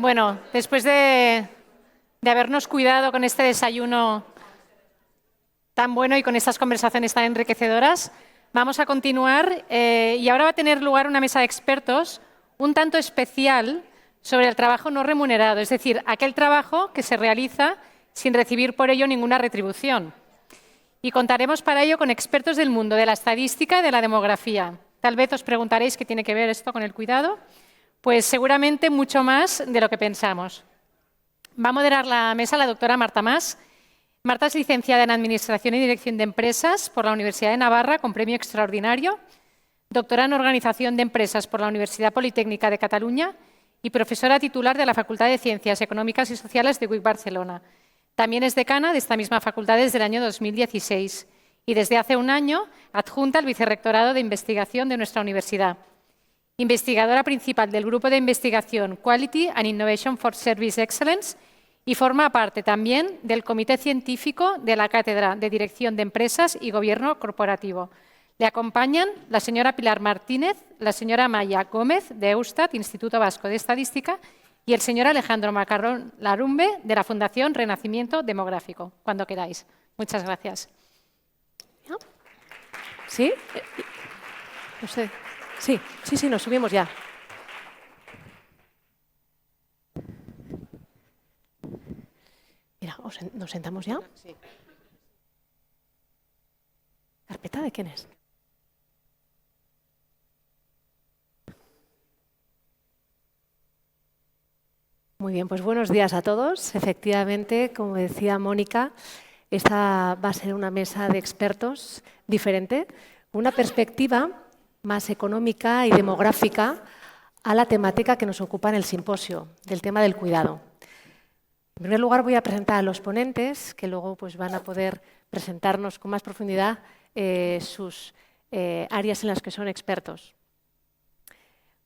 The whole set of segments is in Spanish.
Bueno, después de habernos cuidado con este desayuno tan bueno y con estas conversaciones tan enriquecedoras, vamos a continuar y ahora va a tener lugar una mesa de expertos un tanto especial sobre el trabajo no remunerado, es decir, aquel trabajo que se realiza sin recibir por ello ninguna retribución. Y contaremos para ello con expertos del mundo de la estadística y de la demografía. Tal vez os preguntaréis qué tiene que ver esto con el cuidado. Pues seguramente mucho más de lo que pensamos. Va a moderar la mesa la doctora Marta Mas. Marta es licenciada en Administración y Dirección de Empresas por la Universidad de Navarra con premio extraordinario, doctora en Organización de Empresas por la Universidad Politécnica de Cataluña y profesora titular de la Facultad de Ciencias Económicas y Sociales de UIC Barcelona. También es decana de esta misma facultad desde el año 2016 y desde hace un año adjunta al Vicerrectorado de Investigación de nuestra universidad. Investigadora principal del Grupo de Investigación Quality and Innovation for Service Excellence y forma parte también del Comité Científico de la Cátedra de Dirección de Empresas y Gobierno Corporativo. Le acompañan la señora Pilar Martínez, la señora Maya Gómez de Eustat, Instituto Vasco de Estadística, y el señor Alejandro Macarrón Larumbe de la Fundación Renacimiento Demográfico. Cuando queráis. Muchas gracias. ¿Sí? No sé. Sí, nos subimos ya. Mira, ¿nos sentamos ya? Sí. ¿Carpeta de quién es? Muy bien, pues buenos días a todos. Efectivamente, como decía Mónica, esta va a ser una mesa de expertos diferente, una perspectiva más económica y demográfica a la temática que nos ocupa en el simposio, del tema del cuidado. En primer lugar, voy a presentar a los ponentes, que luego pues, van a poder presentarnos con más profundidad sus áreas en las que son expertos.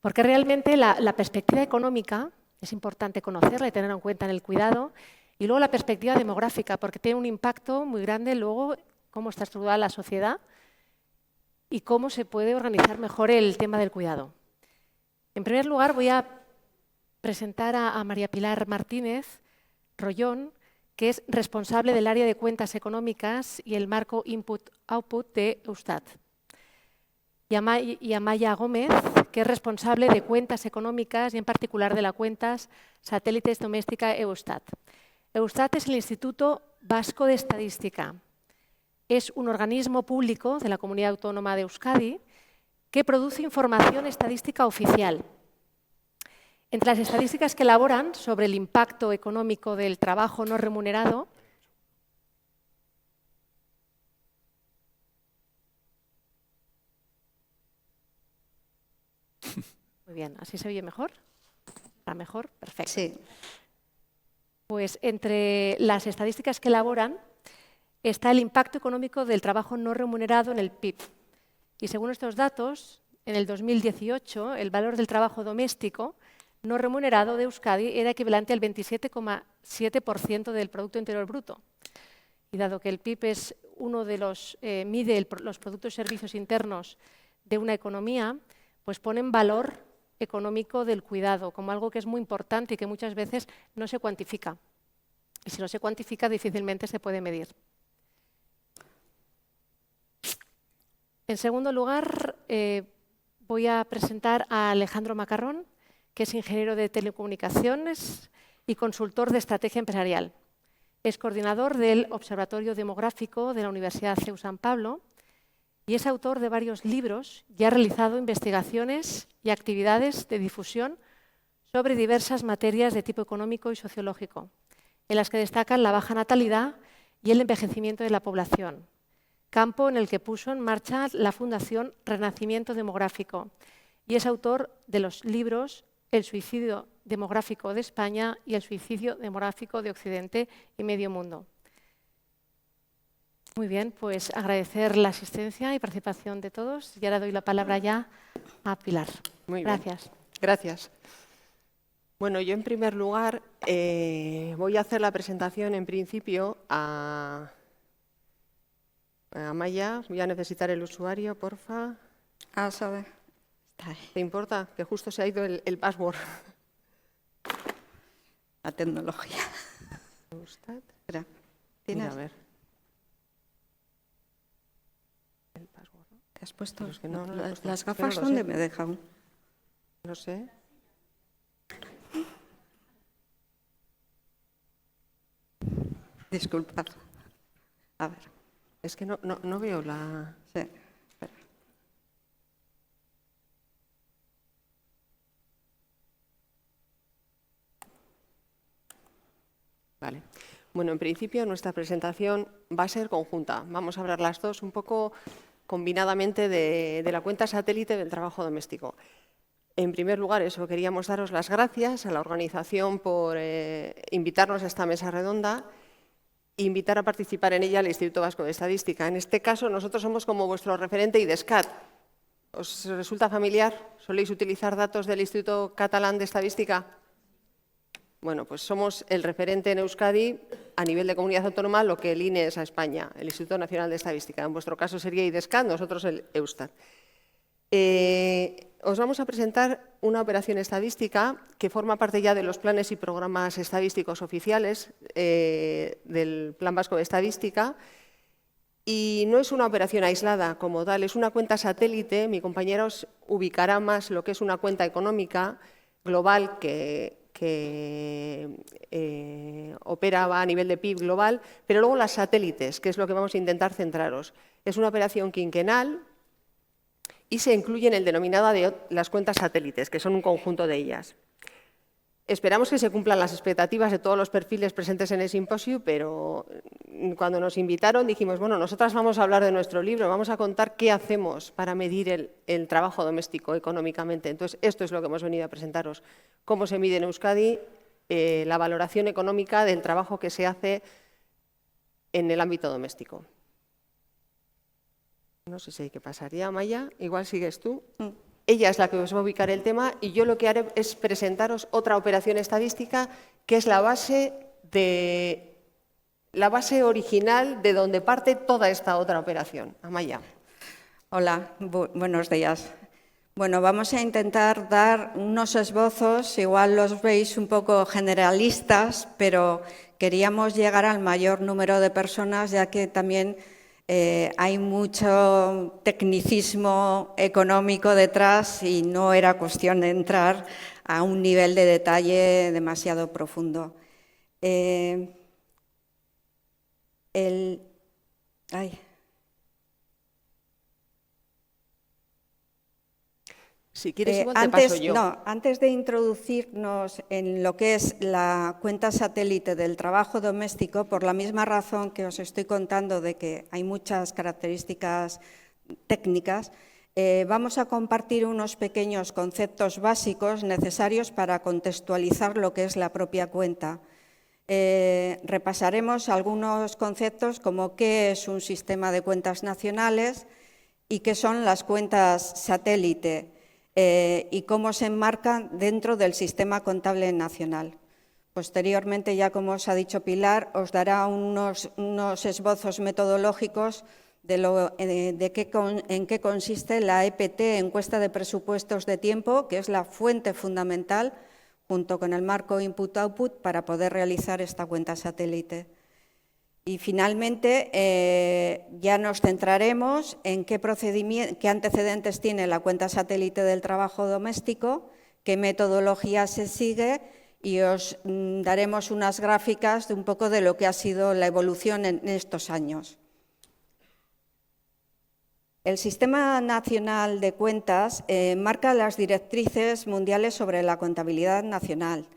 Porque realmente la perspectiva económica es importante conocerla y tenerla en cuenta en el cuidado, y luego la perspectiva demográfica, porque tiene un impacto muy grande luego cómo está estructurada la sociedad y cómo se puede organizar mejor el tema del cuidado. En primer lugar, voy a presentar a María Pilar Martínez Rollón, que es responsable del área de cuentas económicas y el marco Input-Output de Eustat. Y a Maya Gómez, que es responsable de cuentas económicas y en particular de la cuentas satélites doméstica Eustat. Eustat es el Instituto Vasco de Estadística. Es un organismo público de la Comunidad Autónoma de Euskadi que produce información estadística oficial. Entre las estadísticas que elaboran sobre el impacto económico del trabajo no remunerado, muy bien, ¿así se oye mejor? ¿Está mejor? Perfecto. Sí. Pues entre las estadísticas que elaboran está el impacto económico del trabajo no remunerado en el PIB. Y según estos datos, en el 2018 el valor del trabajo doméstico no remunerado de Euskadi era equivalente al 27,7% del Producto Interior Bruto. Y dado que el PIB es uno de los mide los productos y servicios internos de una economía, pues ponen valor económico del cuidado como algo que es muy importante y que muchas veces no se cuantifica. Y si no se cuantifica, difícilmente se puede medir. En segundo lugar, voy a presentar a Alejandro Macarrón, que es ingeniero de telecomunicaciones y consultor de estrategia empresarial. Es coordinador del Observatorio Demográfico de la Universidad CEU San Pablo y es autor de varios libros y ha realizado investigaciones y actividades de difusión sobre diversas materias de tipo económico y sociológico, en las que destacan la baja natalidad y el envejecimiento de la población, campo en el que puso en marcha la Fundación Renacimiento Demográfico, y es autor de los libros El suicidio demográfico de España y El suicidio demográfico de Occidente y Medio Mundo. Muy bien, pues agradecer la asistencia y participación de todos. Y ahora doy la palabra ya a Pilar. Muy bien. Gracias. Gracias. Bueno, yo en primer lugar voy a hacer la presentación en principio a Maya. Voy a necesitar el usuario, porfa. Sabe. ¿Te importa? Que justo se ha ido el password. la tecnología. Eustat. Espera, Mira, ¿tienes? a ver. El password. ¿Te has puesto Pero es que no lo he puesto. las Es que no gafas? lo ¿Dónde sé. me dejan? No sé. Disculpad. A ver, Es que no veo la... sí. Espera. Vale. Bueno, en principio nuestra presentación va a ser conjunta. Vamos a hablar las dos un poco combinadamente de la cuenta satélite del trabajo doméstico. En primer lugar, eso, queríamos daros las gracias a la organización por invitarnos a esta mesa redonda e invitar a participar en ella al Instituto Vasco de Estadística. En este caso, nosotros somos como vuestro referente IDESCAT. ¿Os resulta familiar? ¿Soléis utilizar datos del Instituto Catalán de Estadística? Bueno, pues somos el referente en Euskadi a nivel de comunidad autónoma, lo que el INE es a España, el Instituto Nacional de Estadística. En vuestro caso sería IDESCAT, nosotros el Eustat. Os vamos a presentar una operación estadística que forma parte ya de los planes y programas estadísticos oficiales del Plan Vasco de Estadística. Y no es una operación aislada como tal, es una cuenta satélite. Mi compañera os ubicará más lo que es una cuenta económica global que opera a nivel de PIB global, pero luego las satélites, que es lo que vamos a intentar centraros. Es una operación quinquenal y se incluye en el denominado de las cuentas satélites, que son un conjunto de ellas. Esperamos que se cumplan las expectativas de todos los perfiles presentes en el simposio, pero cuando nos invitaron dijimos, bueno, nosotras vamos a hablar de nuestro libro, vamos a contar qué hacemos para medir el trabajo doméstico económicamente. Entonces, esto es lo que hemos venido a presentaros. Cómo se mide en Euskadi la valoración económica del trabajo que se hace en el ámbito doméstico. No sé si hay que pasar ya, Maya, igual sigues tú. Ella es la que os va a ubicar el tema y yo lo que haré es presentaros otra operación estadística que es la base original de donde parte toda esta otra operación. Amaya. Hola, buenos días. Bueno, vamos a intentar dar unos esbozos, igual los veis un poco generalistas, pero queríamos llegar al mayor número de personas, ya que también hay mucho tecnicismo económico detrás y no era cuestión de entrar a un nivel de detalle demasiado profundo. Si quieres, igual te paso yo. Antes de introducirnos en lo que es la cuenta satélite del trabajo doméstico, por la misma razón que os estoy contando de que hay muchas características técnicas, vamos a compartir unos pequeños conceptos básicos necesarios para contextualizar lo que es la propia cuenta. Repasaremos algunos conceptos como qué es un sistema de cuentas nacionales y qué son las cuentas satélite. Y cómo se enmarcan dentro del sistema contable nacional. Posteriormente, ya como os ha dicho Pilar, os dará unos esbozos metodológicos de en qué consiste la EPT, encuesta de presupuestos de tiempo, que es la fuente fundamental, junto con el marco input-output, para poder realizar esta cuenta satélite. Y finalmente, ya nos centraremos en qué antecedentes tiene la cuenta satélite del trabajo doméstico, qué metodología se sigue y os daremos unas gráficas de un poco de lo que ha sido la evolución en estos años. El Sistema Nacional de Cuentas marca las directrices mundiales sobre la contabilidad nacional.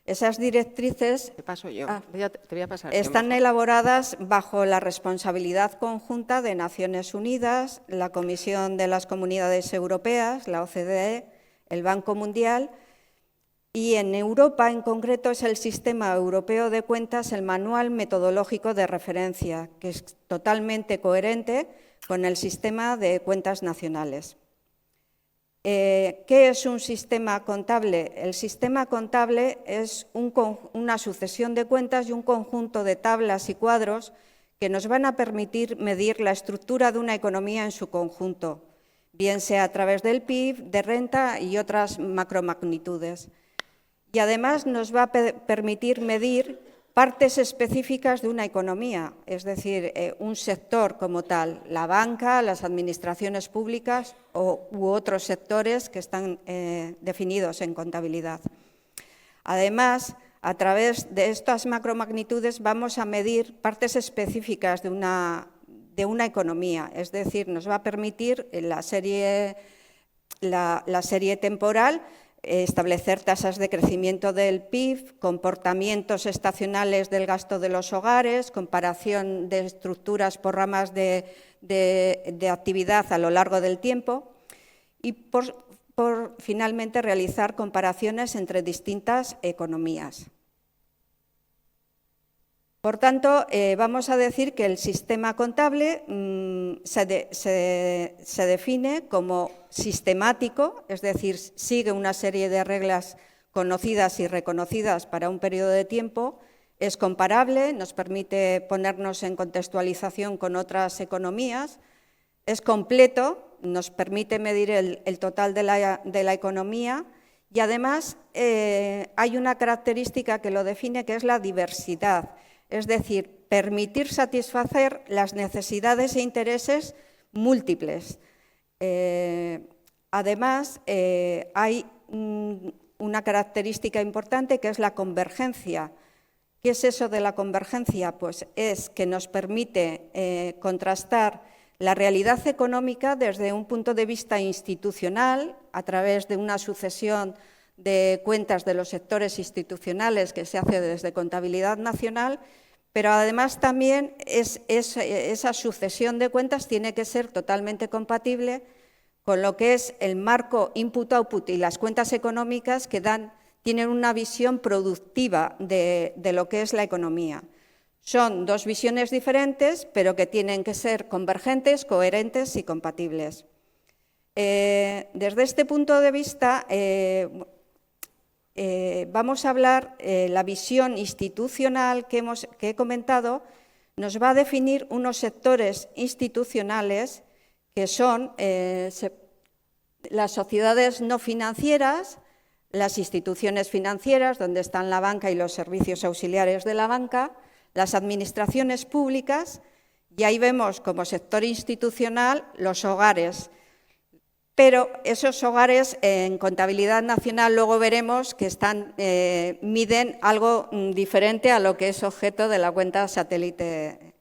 Esas directrices Te paso yo. Te voy a pasar. Están elaboradas bajo la responsabilidad conjunta de Naciones Unidas, la Comisión de las Comunidades Europeas, la OCDE, el Banco Mundial, y en Europa en concreto es el Sistema Europeo de Cuentas el manual metodológico de referencia, que es totalmente coherente con el sistema de cuentas nacionales. ¿Qué es un sistema contable? El sistema contable es una sucesión de cuentas y un conjunto de tablas y cuadros que nos van a permitir medir la estructura de una economía en su conjunto, bien sea a través del PIB, de renta y otras macromagnitudes. y además nos va a permitir medir partes específicas de una economía, es decir, un sector como tal, la banca, las administraciones públicas u otros sectores que están definidos en contabilidad. Además, a través de estas macromagnitudes vamos a medir partes específicas de una economía, es decir, nos va a permitir la serie temporal establecer tasas de crecimiento del PIB, comportamientos estacionales del gasto de los hogares, comparación de estructuras por ramas de actividad a lo largo del tiempo y por finalmente realizar comparaciones entre distintas economías. Por tanto, vamos a decir que el sistema contable se define como sistemático, es decir, sigue una serie de reglas conocidas y reconocidas para un periodo de tiempo, es comparable, nos permite ponernos en contextualización con otras economías, es completo, nos permite medir el total de la economía y además hay una característica que lo define, que es la diversidad. Es decir, permitir satisfacer las necesidades e intereses múltiples. Además, hay una característica importante que es la convergencia. ¿Qué es eso de la convergencia? Pues es que nos permite contrastar la realidad económica desde un punto de vista institucional, a través de una sucesión de cuentas de los sectores institucionales que se hace desde Contabilidad Nacional, pero además también esa sucesión de cuentas tiene que ser totalmente compatible con lo que es el marco input-output y las cuentas económicas que tienen una visión productiva de lo que es la economía. Son dos visiones diferentes, pero que tienen que ser convergentes, coherentes y compatibles. Desde este punto de vista, vamos a hablar, la visión institucional que he comentado nos va a definir unos sectores institucionales que son las sociedades no financieras, las instituciones financieras, donde están la banca y los servicios auxiliares de la banca, las administraciones públicas, y ahí vemos como sector institucional los hogares. Pero esos hogares en Contabilidad Nacional luego veremos que miden algo diferente a lo que es objeto de la cuenta satélite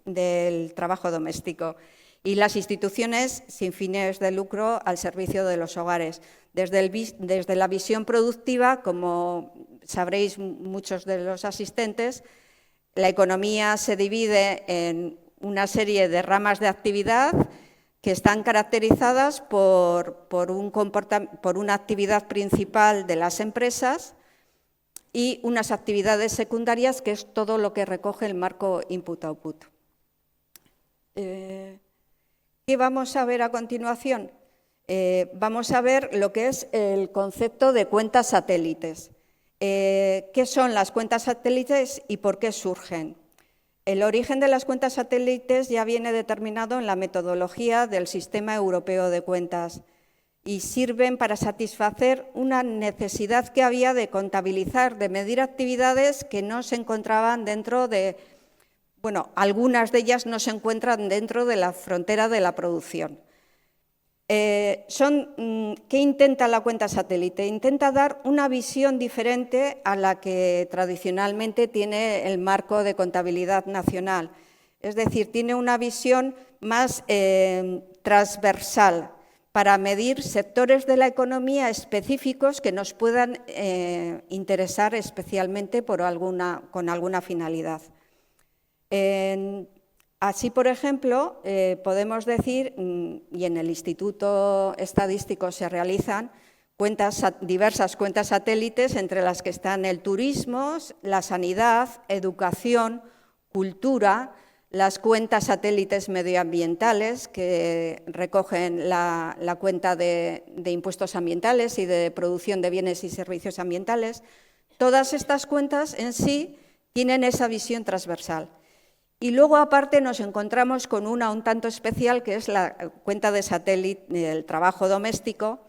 del trabajo doméstico. Y las instituciones sin fines de lucro al servicio de los hogares. Desde la visión productiva, como sabréis muchos de los asistentes, la economía se divide en una serie de ramas de actividad que están caracterizadas por una actividad principal de las empresas y unas actividades secundarias, que es todo lo que recoge el marco input-output. ¿Qué vamos a ver a continuación? Vamos a ver lo que es el concepto de cuentas satélites. ¿Qué son las cuentas satélites y por qué surgen? El origen de las cuentas satélites ya viene determinado en la metodología del Sistema Europeo de Cuentas y sirven para satisfacer una necesidad que había de contabilizar, de medir actividades que no se encontraban dentro de, algunas de ellas no se encuentran dentro de la frontera de la producción. ¿Qué intenta la cuenta satélite? Intenta dar una visión diferente a la que tradicionalmente tiene el marco de contabilidad nacional. Es decir, tiene una visión más transversal para medir sectores de la economía específicos que nos puedan interesar especialmente con alguna finalidad. Así, por ejemplo, podemos decir, y en el Instituto Estadístico se realizan diversas cuentas satélites, entre las que están el turismo, la sanidad, educación, cultura, las cuentas satélites medioambientales, que recogen la cuenta de impuestos ambientales y de producción de bienes y servicios ambientales. Todas estas cuentas en sí tienen esa visión transversal. Y luego, aparte, nos encontramos con una un tanto especial, que es la cuenta de satélite del trabajo doméstico.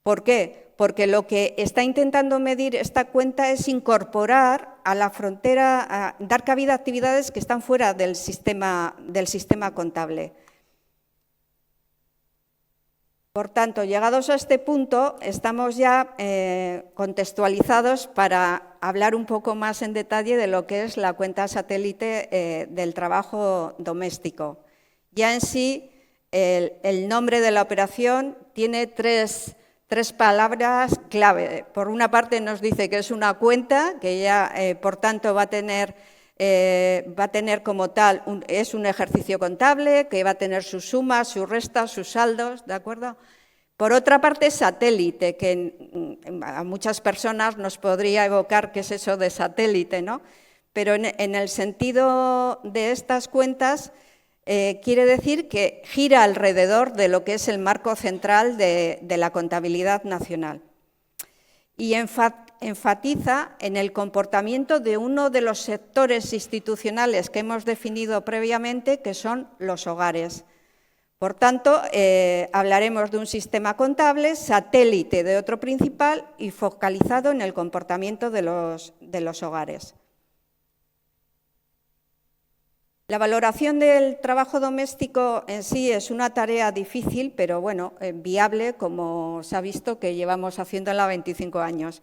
¿Por qué? Porque lo que está intentando medir esta cuenta es incorporar a la frontera, dar cabida a actividades que están fuera del sistema contable. Por tanto, llegados a este punto, estamos ya contextualizados para hablar un poco más en detalle de lo que es la cuenta satélite del trabajo doméstico. Ya en sí, el nombre de la operación tiene tres palabras clave. Por una parte nos dice que es una cuenta, que ya por tanto va a tener como tal, es un ejercicio contable, que va a tener sus sumas, sus restas, sus saldos, ¿de acuerdo? Por otra parte, satélite, que a muchas personas nos podría evocar qué es eso de satélite, ¿no? Pero en el sentido de estas cuentas, quiere decir que gira alrededor de lo que es el marco central de la contabilidad nacional y enfatiza en el comportamiento de uno de los sectores institucionales que hemos definido previamente, que son los hogares. Por tanto, hablaremos de un sistema contable, satélite de otro principal y focalizado en el comportamiento de los hogares. La valoración del trabajo doméstico en sí es una tarea difícil, pero bueno, viable, como se ha visto que llevamos haciéndola 25 años.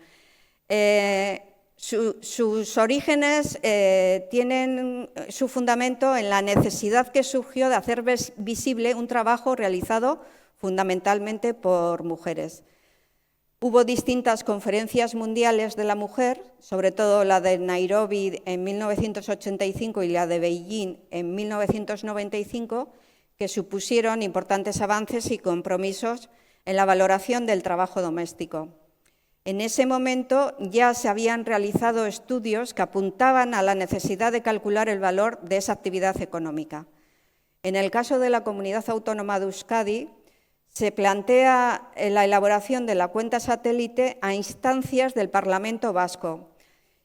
Sus orígenes tienen su fundamento en la necesidad que surgió de hacer visible un trabajo realizado fundamentalmente por mujeres. Hubo distintas conferencias mundiales de la mujer, sobre todo la de Nairobi en 1985 y la de Beijing en 1995, que supusieron importantes avances y compromisos en la valoración del trabajo doméstico. En ese momento ya se habían realizado estudios que apuntaban a la necesidad de calcular el valor de esa actividad económica. En el caso de la Comunidad Autónoma de Euskadi, se plantea la elaboración de la cuenta satélite a instancias del Parlamento Vasco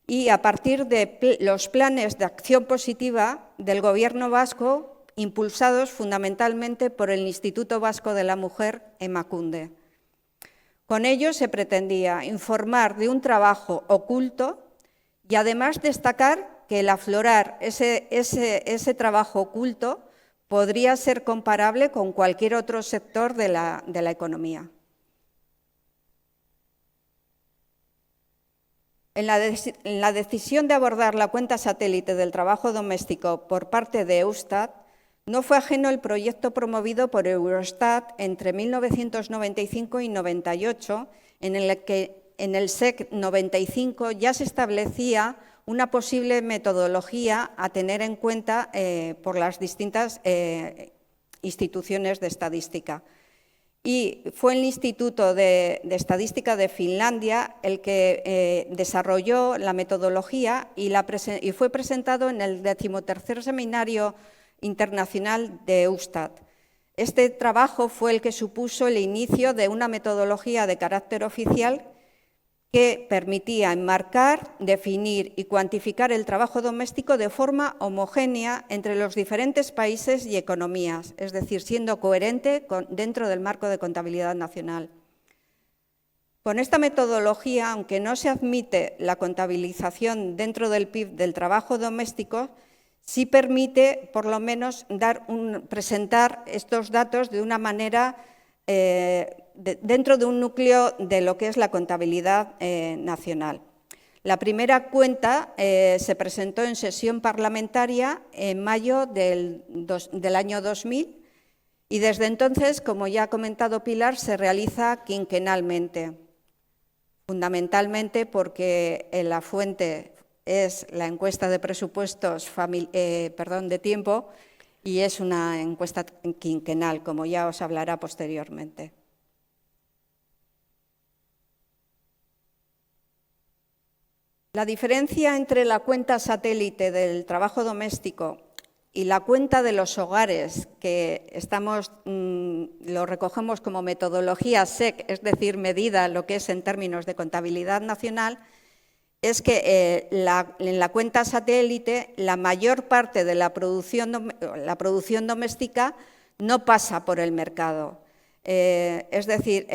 y a partir de los planes de acción positiva del Gobierno vasco, impulsados fundamentalmente por el Instituto Vasco de la Mujer, Emakunde. Con ello se pretendía informar de un trabajo oculto y además destacar que el aflorar ese trabajo oculto podría ser comparable con cualquier otro sector de la economía. En la decisión de abordar la cuenta satélite del trabajo doméstico por parte de Eustat, no fue ajeno el proyecto promovido por Eurostat entre 1995 y 98, en el que en el SEC 95 ya se establecía una posible metodología a tener en cuenta por las distintas instituciones de estadística. Y fue el Instituto de Estadística de Finlandia el que desarrolló la metodología y fue presentado en el 13º Seminario Internacional de Eustat. Este trabajo fue el que supuso el inicio de una metodología de carácter oficial que permitía enmarcar, definir y cuantificar el trabajo doméstico de forma homogénea entre los diferentes países y economías, es decir, siendo coherente dentro del marco de contabilidad nacional. Con esta metodología, aunque no se admite la contabilización dentro del PIB del trabajo doméstico, sí permite, por lo menos, presentar estos datos de una manera dentro de un núcleo de lo que es la contabilidad nacional. La primera cuenta se presentó en sesión parlamentaria en mayo del año 2000 y desde entonces, como ya ha comentado Pilar, se realiza quinquenalmente, fundamentalmente porque la fuente es la encuesta de presupuestos de tiempo y es una encuesta quinquenal, como ya os hablará posteriormente. La diferencia entre la cuenta satélite del trabajo doméstico y la cuenta de los hogares, que lo recogemos como metodología SEC, es decir, medida lo que es en términos de contabilidad nacional, es que en la cuenta satélite la mayor parte de la producción doméstica no pasa por el mercado. Es decir,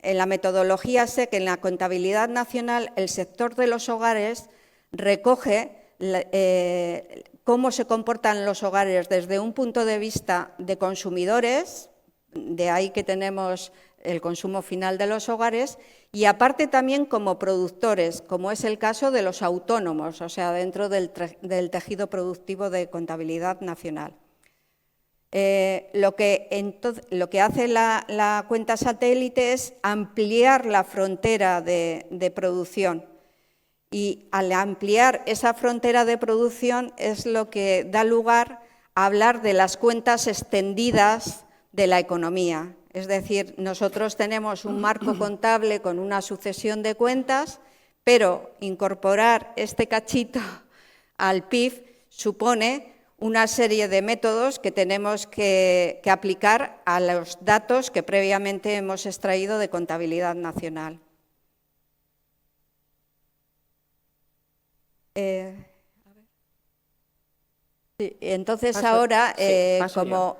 en la metodología SEC, en la contabilidad nacional, el sector de los hogares recoge cómo se comportan los hogares desde un punto de vista de consumidores, de ahí que tenemos el consumo final de los hogares, y aparte también como productores, como es el caso de los autónomos, o sea, dentro del tejido productivo de contabilidad nacional. Lo que hace la cuenta satélite es ampliar la frontera de producción, y al ampliar esa frontera de producción es lo que da lugar a hablar de las cuentas extendidas de la economía. Es decir, nosotros tenemos un marco contable con una sucesión de cuentas, pero incorporar este cachito al PIB supone una serie de métodos que tenemos que aplicar a los datos que previamente hemos extraído de contabilidad nacional. Sí, entonces ahora, como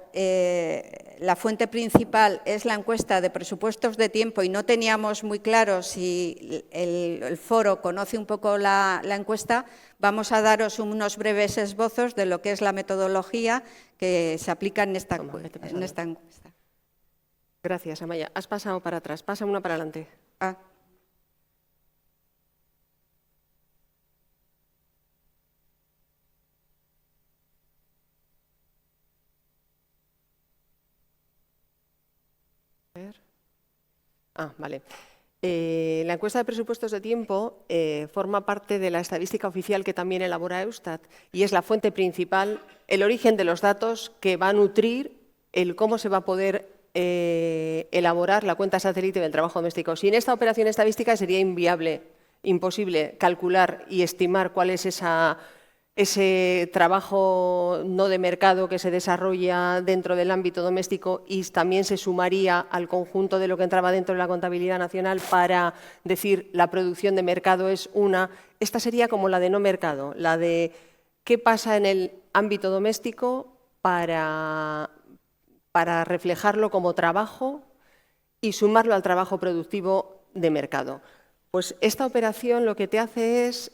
la fuente principal es la encuesta de presupuestos de tiempo y no teníamos muy claro si el foro conoce un poco la encuesta, vamos a daros unos breves esbozos de lo que es la metodología que se aplica en esta encuesta. Gracias, Amaya. Has pasado para atrás, pasa una para adelante. Vale. La encuesta de presupuestos de tiempo forma parte de la estadística oficial que también elabora Eustat y es la fuente principal, el origen de los datos que va a nutrir el cómo se va a poder elaborar la cuenta satélite del trabajo doméstico. Sin esta operación estadística sería inviable, imposible calcular y estimar cuál es ese trabajo no de mercado que se desarrolla dentro del ámbito doméstico y también se sumaría al conjunto de lo que entraba dentro de la contabilidad nacional para decir la producción de mercado es una. Esta sería como la de no mercado, la de qué pasa en el ámbito doméstico para reflejarlo como trabajo y sumarlo al trabajo productivo de mercado. Pues esta operación lo que te hace es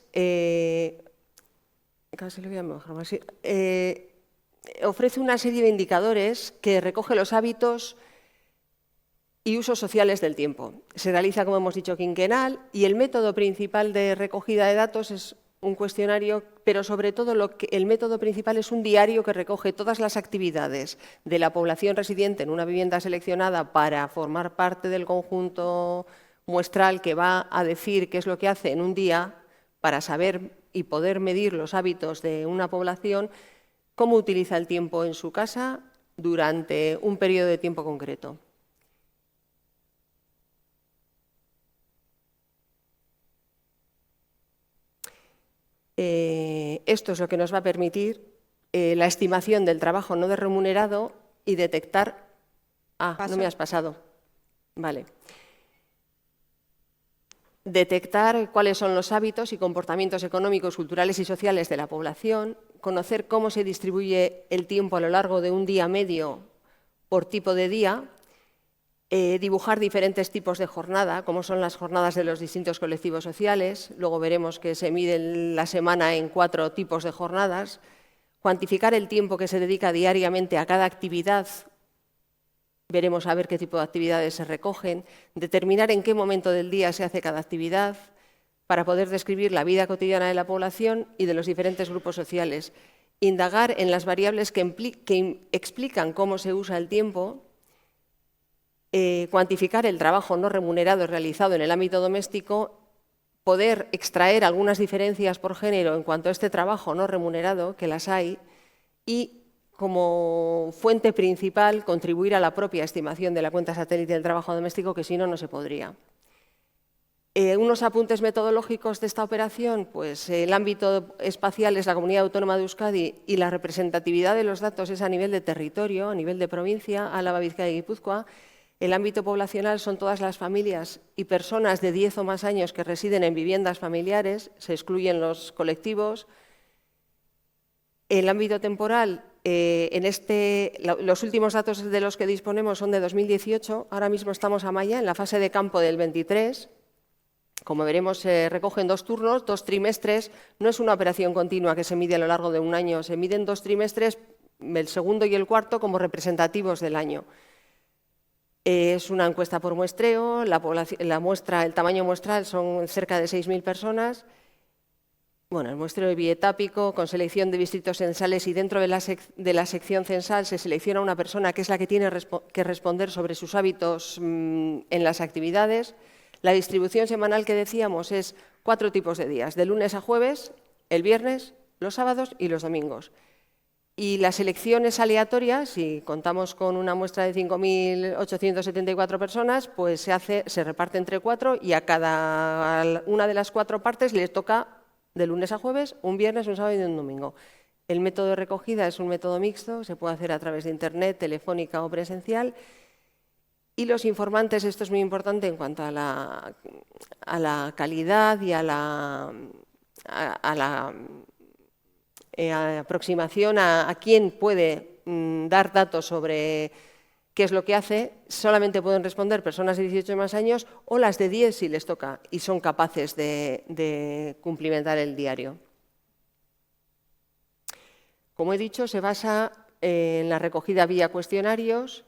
casi lo voy a mejorar así. Ofrece una serie de indicadores que recoge los hábitos y usos sociales del tiempo. Se realiza, como hemos dicho, quinquenal y el método principal de recogida de datos es un cuestionario, pero sobre todo el método principal es un diario que recoge todas las actividades de la población residente en una vivienda seleccionada para formar parte del conjunto muestral que va a decir qué es lo que hace en un día para saber y poder medir los hábitos de una población, cómo utiliza el tiempo en su casa durante un periodo de tiempo concreto. Esto es lo que nos va a permitir la estimación del trabajo no remunerado y detectar... no me has pasado. Vale. Detectar cuáles son los hábitos y comportamientos económicos, culturales y sociales de la población, conocer cómo se distribuye el tiempo a lo largo de un día medio por tipo de día, dibujar diferentes tipos de jornada, como son las jornadas de los distintos colectivos sociales, luego veremos que se mide la semana en 4 tipos de jornadas, cuantificar el tiempo que se dedica diariamente a cada actividad. Veremos a ver qué tipo de actividades se recogen, determinar en qué momento del día se hace cada actividad para poder describir la vida cotidiana de la población y de los diferentes grupos sociales, indagar en las variables que explican cómo se usa el tiempo, cuantificar el trabajo no remunerado realizado en el ámbito doméstico, poder extraer algunas diferencias por género en cuanto a este trabajo no remunerado, que las hay, y como fuente principal, contribuir a la propia estimación de la cuenta satélite del trabajo doméstico, que si no, no se podría. Unos apuntes metodológicos de esta operación, pues el ámbito espacial es la Comunidad Autónoma de Euskadi y la representatividad de los datos es a nivel de territorio, a nivel de provincia, Álava, Bizkaia y Guipúzcoa. El ámbito poblacional son todas las familias y personas de 10 o más años que residen en viviendas familiares, se excluyen los colectivos. El ámbito temporal Los últimos datos de los que disponemos son de 2018, ahora mismo estamos a Maya, en la fase de campo del 23. Como veremos, se recogen 2 turnos, 2 trimestres, no es una operación continua que se mide a lo largo de un año, se miden 2 trimestres, el segundo y el cuarto, como representativos del año. Es una encuesta por muestreo, el tamaño muestral son cerca de 6.000 personas. Bueno, el muestreo bietápico con selección de distritos censales y dentro de la sección censal se selecciona una persona que es la que tiene que responder sobre sus hábitos en las actividades. La distribución semanal que decíamos es 4 tipos de días, de lunes a jueves, el viernes, los sábados y los domingos. Y la selección es aleatoria, si contamos con una muestra de 5.874 personas, pues se reparte entre 4 y a cada una de las 4 partes les toca de lunes a jueves, un viernes, un sábado y un domingo. El método de recogida es un método mixto, se puede hacer a través de Internet, telefónica o presencial. Y los informantes, esto es muy importante en cuanto a la calidad y a la aproximación a quién puede dar datos sobre qué es lo que hace, solamente pueden responder personas de 18 y más años o las de 10 si les toca y son capaces de cumplimentar el diario. Como he dicho, se basa en la recogida vía cuestionarios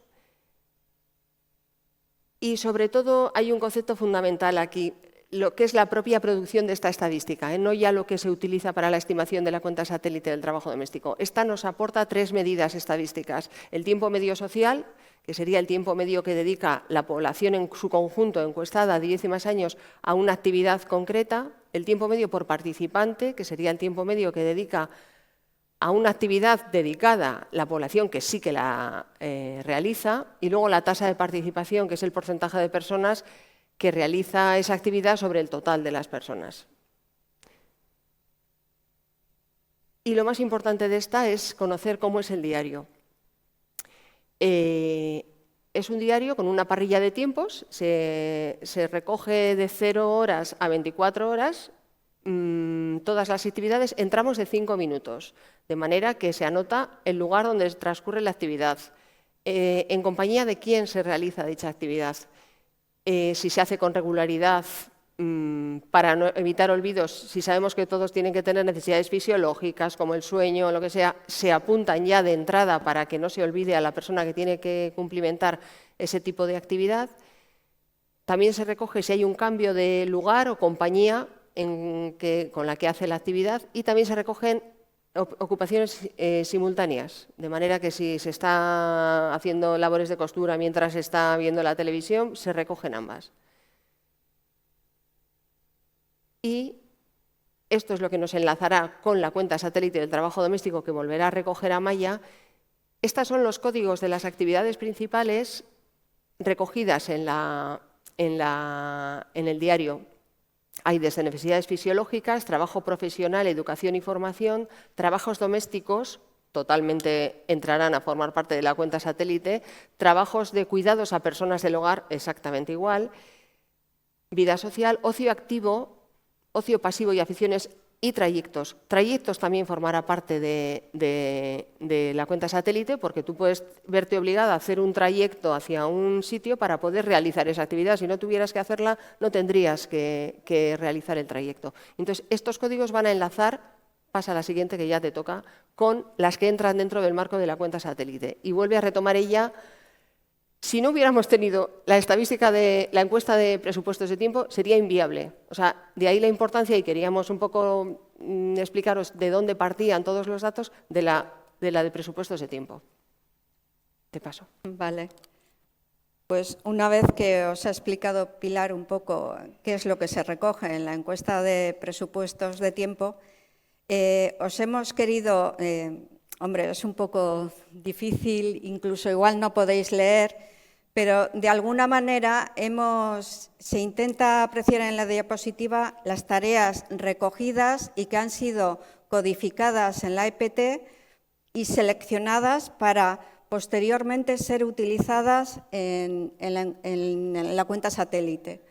y sobre todo hay un concepto fundamental aquí, lo que es la propia producción de esta estadística, no ya lo que se utiliza para la estimación de la cuenta satélite del trabajo doméstico. Esta nos aporta 3 medidas estadísticas. El tiempo medio social, que sería el tiempo medio que dedica la población en su conjunto encuestada de 10 y más años a una actividad concreta. El tiempo medio por participante, que sería el tiempo medio que dedica a una actividad dedicada la población que sí que la realiza. Y luego la tasa de participación, que es el porcentaje de personas que realiza esa actividad sobre el total de las personas. Y lo más importante de esta es conocer cómo es el diario. Es un diario con una parrilla de tiempos, se recoge de 0 horas a 24 horas, todas las actividades en tramos de 5 minutos, de manera que se anota el lugar donde transcurre la actividad, en compañía de quién se realiza dicha actividad. Si se hace con regularidad para evitar olvidos, si sabemos que todos tienen que tener necesidades fisiológicas como el sueño o lo que sea, se apuntan ya de entrada para que no se olvide a la persona que tiene que cumplimentar ese tipo de actividad. También se recoge si hay un cambio de lugar o compañía con la que hace la actividad y también se recogen ocupaciones simultáneas, de manera que si se está haciendo labores de costura mientras se está viendo la televisión, se recogen ambas. Y esto es lo que nos enlazará con la cuenta satélite del trabajo doméstico que volverá a recoger a Maya. Estos son los códigos de las actividades principales recogidas en el diario. Hay desde necesidades fisiológicas, trabajo profesional, educación y formación, trabajos domésticos, totalmente entrarán a formar parte de la cuenta satélite, trabajos de cuidados a personas del hogar, exactamente igual, vida social, ocio activo, ocio pasivo y aficiones y trayectos. Trayectos también formará parte de la cuenta satélite porque tú puedes verte obligada a hacer un trayecto hacia un sitio para poder realizar esa actividad. Si no tuvieras que hacerla, no tendrías que realizar el trayecto. Entonces, estos códigos van a enlazar, pasa a la siguiente que ya te toca, con las que entran dentro del marco de la cuenta satélite. Y vuelve a retomar ella. Si no hubiéramos tenido la estadística de la encuesta de presupuestos de tiempo, sería inviable. O sea, de ahí la importancia, y queríamos un poco explicaros de dónde partían todos los datos de la de presupuestos de tiempo. Te paso. Vale. Pues una vez que os ha explicado Pilar un poco qué es lo que se recoge en la encuesta de presupuestos de tiempo, os hemos querido... Hombre, es un poco difícil, incluso igual no podéis leer, pero de alguna manera se intenta apreciar en la diapositiva las tareas recogidas y que han sido codificadas en la EPT y seleccionadas para posteriormente ser utilizadas en la cuenta satélite.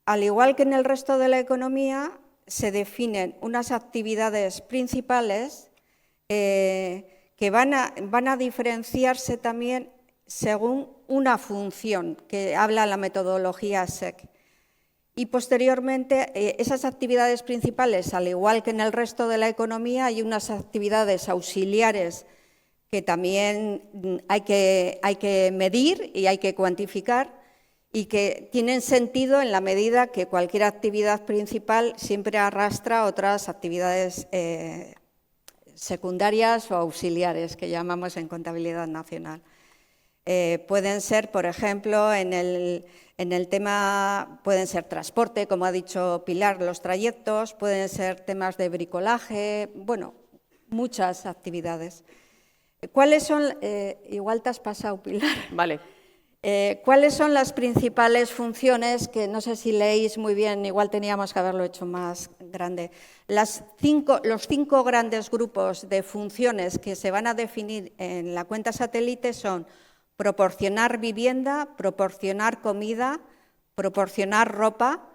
Al igual que en el resto de la economía, se definen unas actividades principales que van a diferenciarse también según una función que habla la metodología SEC. Y posteriormente, esas actividades principales, al igual que en el resto de la economía, hay unas actividades auxiliares que también hay que medir y hay que cuantificar y que tienen sentido en la medida que cualquier actividad principal siempre arrastra otras actividades secundarias o auxiliares que llamamos en contabilidad nacional. Pueden ser, por ejemplo, en el tema, pueden ser transporte, como ha dicho Pilar, los trayectos, pueden ser temas de bricolaje, bueno, muchas actividades. ¿Cuáles son, igual te has pasado, Pilar? Vale. ¿Cuáles son las principales funciones que no sé si leéis muy bien, igual teníamos que haberlo hecho más grande? Los 5 grandes grupos de funciones que se van a definir en la cuenta satélite son proporcionar vivienda, proporcionar comida, proporcionar ropa,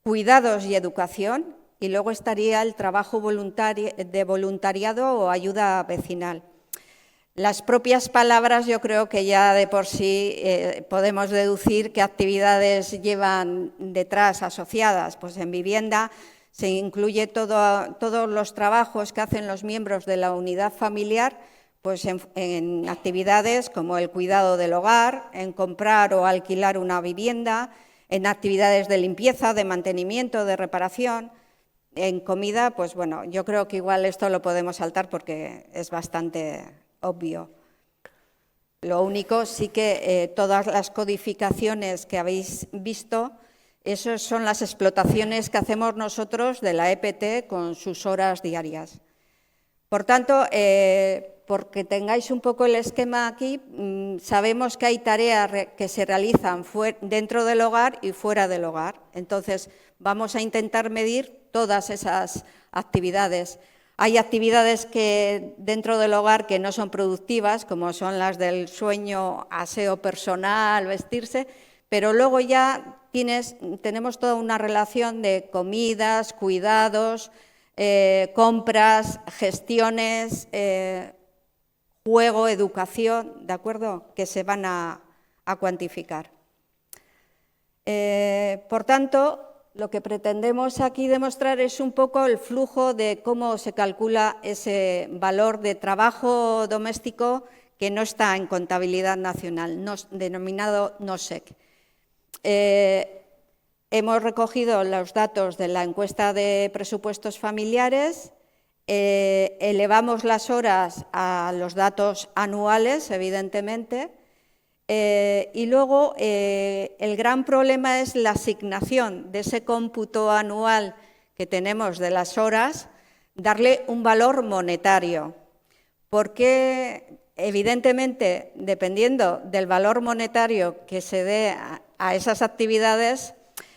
cuidados y educación, y luego estaría el trabajo de voluntariado o ayuda vecinal. Las propias palabras yo creo que ya de por sí podemos deducir qué actividades llevan detrás asociadas. Pues en vivienda se incluye todos los trabajos que hacen los miembros de la unidad familiar, pues en actividades como el cuidado del hogar, en comprar o alquilar una vivienda, en actividades de limpieza, de mantenimiento, de reparación. En comida, pues bueno, yo creo que igual esto lo podemos saltar porque es bastante obvio. Lo único, sí que todas las codificaciones que habéis visto, esas son las explotaciones que hacemos nosotros de la EPT con sus horas diarias. Por tanto, porque tengáis un poco el esquema aquí, sabemos que hay tareas que se realizan dentro del hogar y fuera del hogar. Entonces, vamos a intentar medir todas esas actividades. Hay actividades que dentro del hogar que no son productivas, como son las del sueño, aseo personal, vestirse, pero luego ya tenemos toda una relación de comidas, cuidados, compras, gestiones, juego, educación, ¿de acuerdo?, que se van a cuantificar. Por tanto, lo que pretendemos aquí demostrar es un poco el flujo de cómo se calcula ese valor de trabajo doméstico que no está en contabilidad nacional, denominado NOSEC. Hemos recogido los datos de la encuesta de presupuestos familiares, elevamos las horas a los datos anuales, evidentemente, y luego el gran problema es la asignación de ese cómputo anual que tenemos de las horas, darle un valor monetario, porque evidentemente, dependiendo del valor monetario que se dé a esas actividades,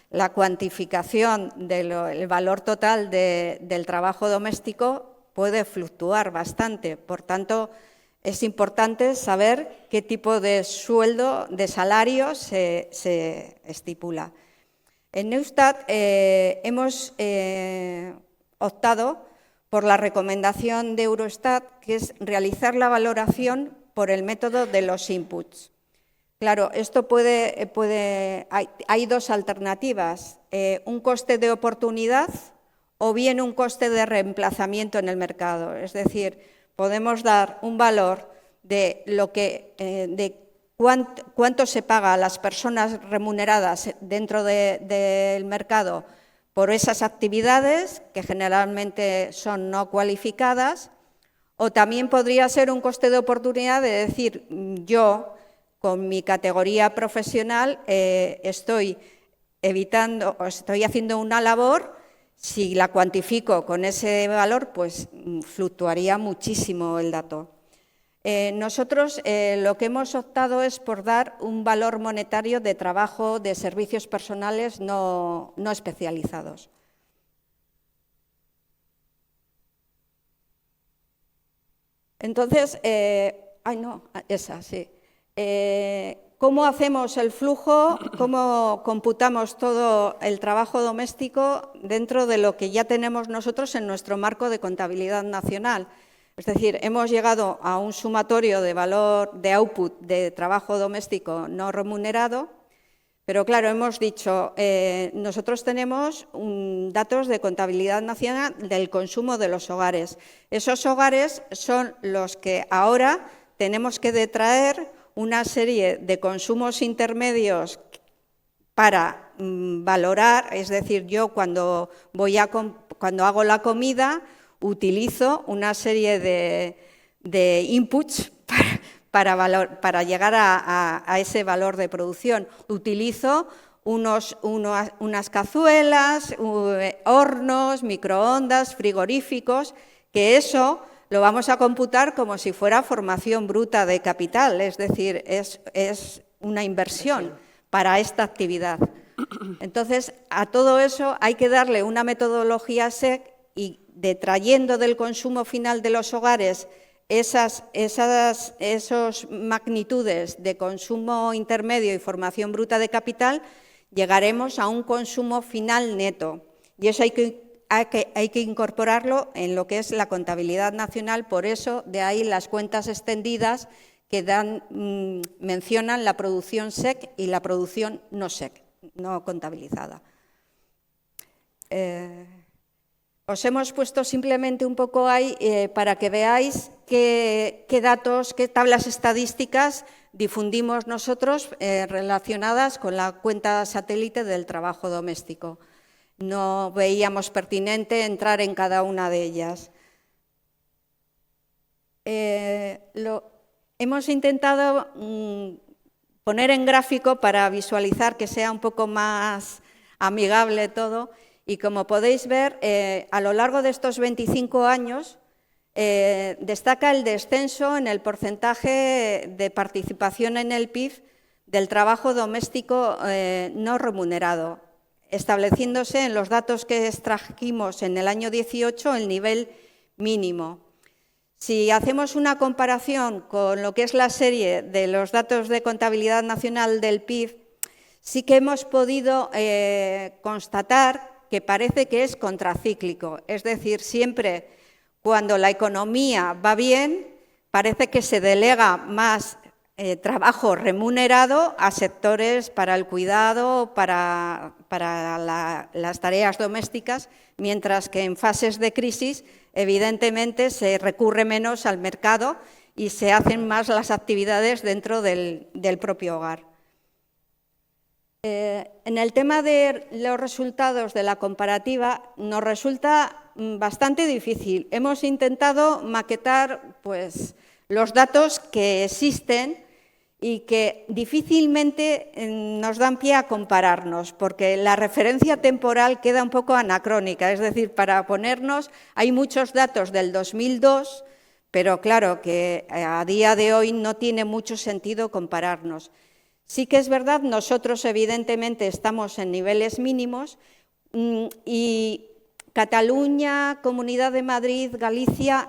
la cuantificación del valor total del trabajo doméstico puede fluctuar bastante. Por tanto, es importante saber qué tipo de sueldo, de salario se estipula. En Eustat hemos optado por la recomendación de Eurostat, que es realizar la valoración por el método de los inputs. Claro, esto hay 2 alternativas, un coste de oportunidad o bien un coste de reemplazamiento en el mercado. Es decir, podemos dar un valor de cuánto se paga a las personas remuneradas dentro del mercado por esas actividades, que generalmente son no cualificadas, o también podría ser un coste de oportunidad de decir, yo, con mi categoría profesional, estoy haciendo una labor, si la cuantifico con ese valor, pues fluctuaría muchísimo el dato. Nosotros lo que hemos optado es por dar un valor monetario de trabajo de servicios personales no especializados. Entonces, ¿cómo hacemos el flujo? ¿Cómo computamos todo el trabajo doméstico dentro de lo que ya tenemos nosotros en nuestro marco de contabilidad nacional? Es decir, hemos llegado a un sumatorio de valor de output de trabajo doméstico no remunerado, pero claro, hemos dicho, nosotros tenemos datos de contabilidad nacional del consumo de los hogares. Esos hogares son los que ahora tenemos que detraer una serie de consumos intermedios para valorar, es decir, yo cuando hago la comida utilizo una serie de inputs para llegar a ese valor de producción. Utilizo unas cazuelas, hornos, microondas, frigoríficos, que eso lo vamos a computar como si fuera formación bruta de capital, es decir, es una inversión para esta actividad. Entonces, a todo eso hay que darle una metodología SEC y detrayendo del consumo final de los hogares esas magnitudes de consumo intermedio y formación bruta de capital, llegaremos a un consumo final neto. Y eso hay que incorporarlo en lo que es la contabilidad nacional, por eso de ahí las cuentas extendidas que mencionan la producción SEC y la producción no SEC, no contabilizada. Os hemos puesto simplemente un poco ahí para que veáis qué datos, qué tablas estadísticas difundimos nosotros relacionadas con la cuenta satélite del trabajo doméstico. No veíamos pertinente entrar en cada una de ellas. Hemos intentado poner en gráfico para visualizar que sea un poco más amigable todo. Y como podéis ver, a lo largo de estos 25 años destaca el descenso en el porcentaje de participación en el PIB del trabajo doméstico no remunerado, estableciéndose en los datos que extrajimos en el año 18 el nivel mínimo. Si hacemos una comparación con lo que es la serie de los datos de contabilidad nacional del PIB, sí que hemos podido constatar que parece que es contracíclico, es decir, siempre cuando la economía va bien, parece que se delega más trabajo remunerado a sectores para el cuidado, para las tareas domésticas, mientras que en fases de crisis, evidentemente, se recurre menos al mercado y se hacen más las actividades dentro del propio hogar. En el tema de los resultados de la comparativa nos resulta bastante difícil. Hemos intentado maquetar pues, los datos que existen y que difícilmente nos dan pie a compararnos, porque la referencia temporal queda un poco anacrónica. Es decir, para ponernos, hay muchos datos del 2002, pero claro que a día de hoy no tiene mucho sentido compararnos. Sí que es verdad, nosotros evidentemente estamos en niveles mínimos y Cataluña, Comunidad de Madrid, Galicia,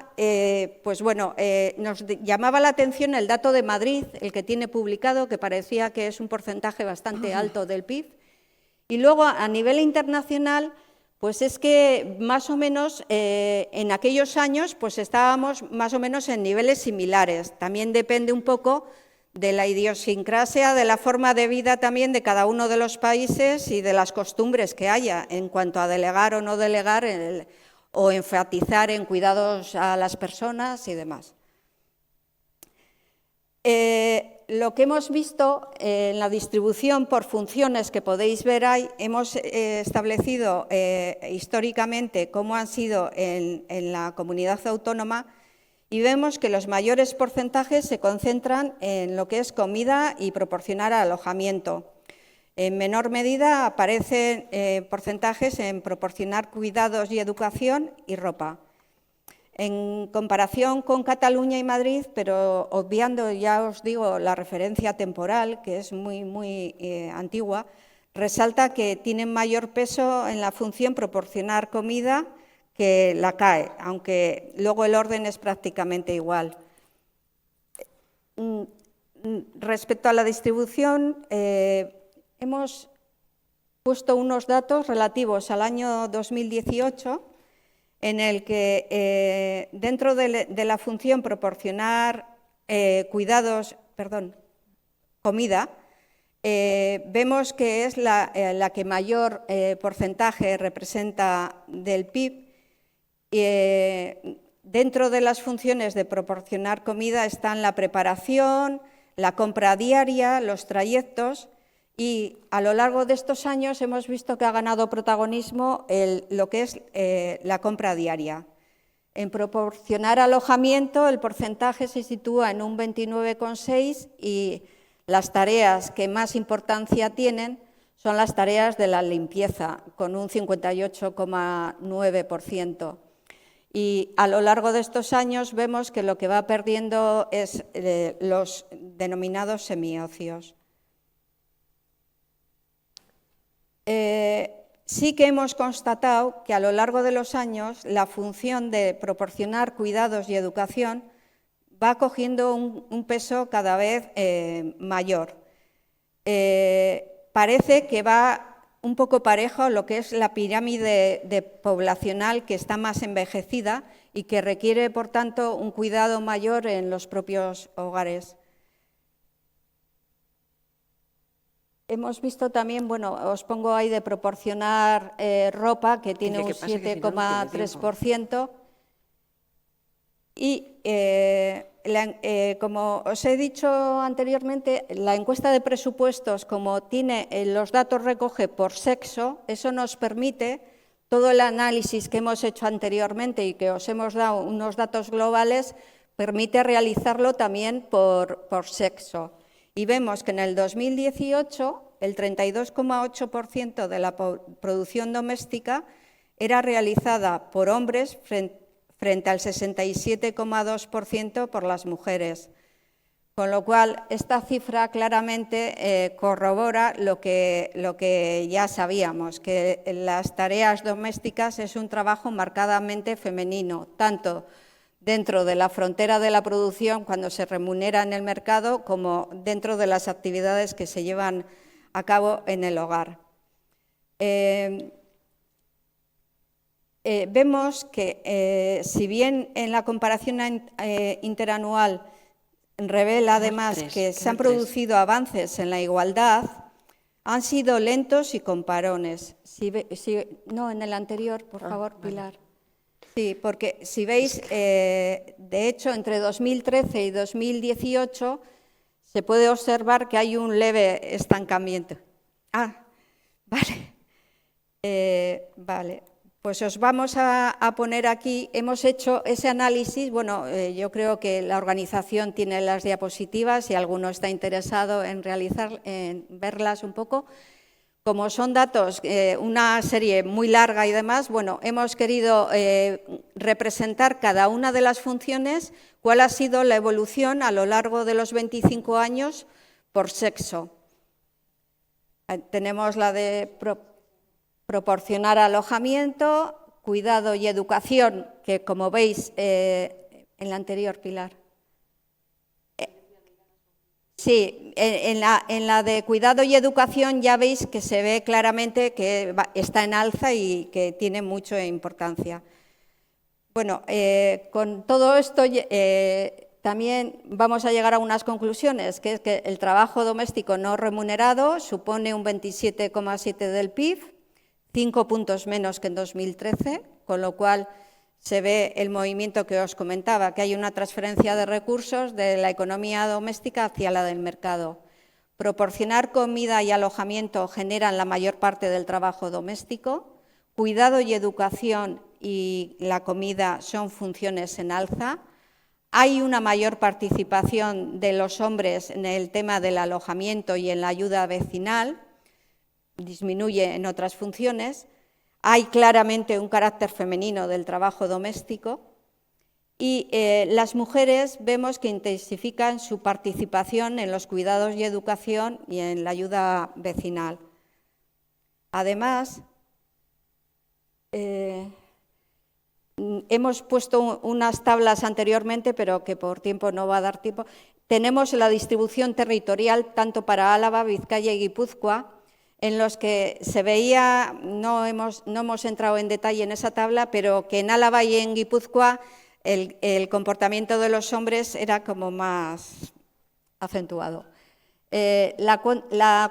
pues bueno, nos llamaba la atención el dato de Madrid, el que tiene publicado, que parecía que es un porcentaje bastante alto del PIB. Y luego a nivel internacional, pues es que más o menos en aquellos años pues estábamos más o menos en niveles similares. También depende un poco de la idiosincrasia, de la forma de vida también de cada uno de los países y de las costumbres que haya en cuanto a delegar o no delegar o enfatizar en cuidados a las personas y demás. Lo que hemos visto en la distribución por funciones que podéis ver ahí, hemos establecido históricamente cómo han sido en la comunidad autónoma. Y vemos que los mayores porcentajes se concentran en lo que es comida y proporcionar alojamiento. En menor medida aparecen porcentajes en proporcionar cuidados y educación y ropa. En comparación con Cataluña y Madrid, pero obviando, ya os digo, la referencia temporal, que es muy antigua, resalta que tienen mayor peso en la función proporcionar comida que la CAE, aunque luego el orden es prácticamente igual. Respecto a la distribución, hemos puesto unos datos relativos al año 2018, en el que dentro de la función proporcionar comida, vemos que es la que mayor porcentaje representa del PIB. Dentro de las funciones de proporcionar comida están la preparación, la compra diaria, los trayectos, y a lo largo de estos años hemos visto que ha ganado protagonismo lo que es la compra diaria. En proporcionar alojamiento, el porcentaje se sitúa en un 29,6% y las tareas que más importancia tienen son las tareas de la limpieza, con un 58,9%. Y a lo largo de estos años vemos que lo que va perdiendo es los denominados semiocios. Sí que hemos constatado que a lo largo de los años la función de proporcionar cuidados y educación va cogiendo un peso cada vez mayor. Parece que va un poco parejo lo que es la pirámide poblacional, que está más envejecida y que requiere, por tanto, un cuidado mayor en los propios hogares. Hemos visto también, bueno, os pongo ahí de proporcionar ropa, que tiene un 7,3%. Y como os he dicho anteriormente, la encuesta de presupuestos, como tiene los datos recoge por sexo, eso nos permite todo el análisis que hemos hecho anteriormente y que os hemos dado unos datos globales, permite realizarlo también por sexo. Y vemos que en el 2018 el 32,8% de la producción doméstica era realizada por hombres frente al 67,2% por las mujeres. Con lo cual, esta cifra claramente corrobora lo que ya sabíamos, que las tareas domésticas es un trabajo marcadamente femenino, tanto dentro de la frontera de la producción, cuando se remunera en el mercado, como dentro de las actividades que se llevan a cabo en el hogar. Vemos que, si bien en la comparación interanual revela además que se han producido avances en la igualdad, han sido lentos y comparones. No, en el anterior, por favor, Pilar. Vale. Sí, porque si veis, de hecho, entre 2013 y 2018 se puede observar que hay un leve estancamiento. Vale. Vale. Pues os vamos a poner aquí, hemos hecho ese análisis, bueno, yo creo que la organización tiene las diapositivas, si alguno está interesado en verlas un poco. Como son datos, una serie muy larga y demás, bueno, hemos querido representar cada una de las funciones, cuál ha sido la evolución a lo largo de los 25 años por sexo. Tenemos la de proporcionar alojamiento, cuidado y educación, que como veis en la anterior, Pilar. Sí, en la de cuidado y educación ya veis que se ve claramente que está en alza y que tiene mucha importancia. Bueno, con todo esto también vamos a llegar a unas conclusiones, que es que el trabajo doméstico no remunerado supone un 27,7% del PIB, 5 puntos menos que en 2013, con lo cual se ve el movimiento que os comentaba, que hay una transferencia de recursos de la economía doméstica hacia la del mercado. Proporcionar comida y alojamiento generan la mayor parte del trabajo doméstico. Cuidado y educación y la comida son funciones en alza. Hay una mayor participación de los hombres en el tema del alojamiento y en la ayuda vecinal. Disminuye en otras funciones. Hay claramente un carácter femenino del trabajo doméstico y las mujeres vemos que intensifican su participación en los cuidados y educación y en la ayuda vecinal. Además, hemos puesto unas tablas anteriormente, pero que por tiempo no va a dar tiempo. Tenemos la distribución territorial tanto para Álava, Vizcaya y Guipúzcoa, en los que se veía, no hemos entrado en detalle en esa tabla, pero que en Álava y en Guipúzcoa el comportamiento de los hombres era como más acentuado. La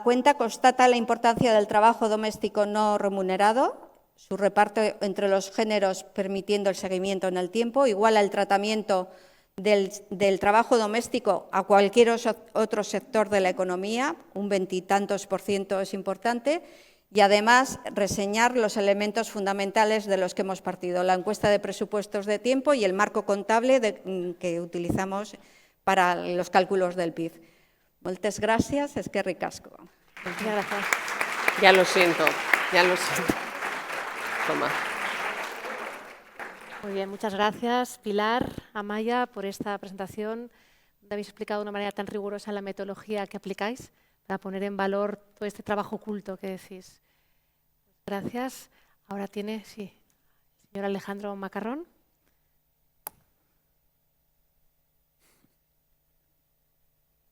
cuenta constata la importancia del trabajo doméstico no remunerado, su reparto entre los géneros permitiendo el seguimiento en el tiempo, iguala el tratamiento del trabajo doméstico a cualquier otro sector de la economía, un 20 y tantos % es importante, y además reseñar los elementos fundamentales de los que hemos partido, la encuesta de presupuestos de tiempo y el marco contable que utilizamos para los cálculos del PIB. Muchas gracias, eskerrik asko. Muchas gracias. Ya lo siento, ya lo siento. Toma. Muy bien, muchas gracias, Pilar, Amaya, por esta presentación. Me habéis explicado de una manera tan rigurosa la metodología que aplicáis para poner en valor todo este trabajo oculto que decís. Gracias. Ahora tiene, sí, el señor Alejandro Macarrón.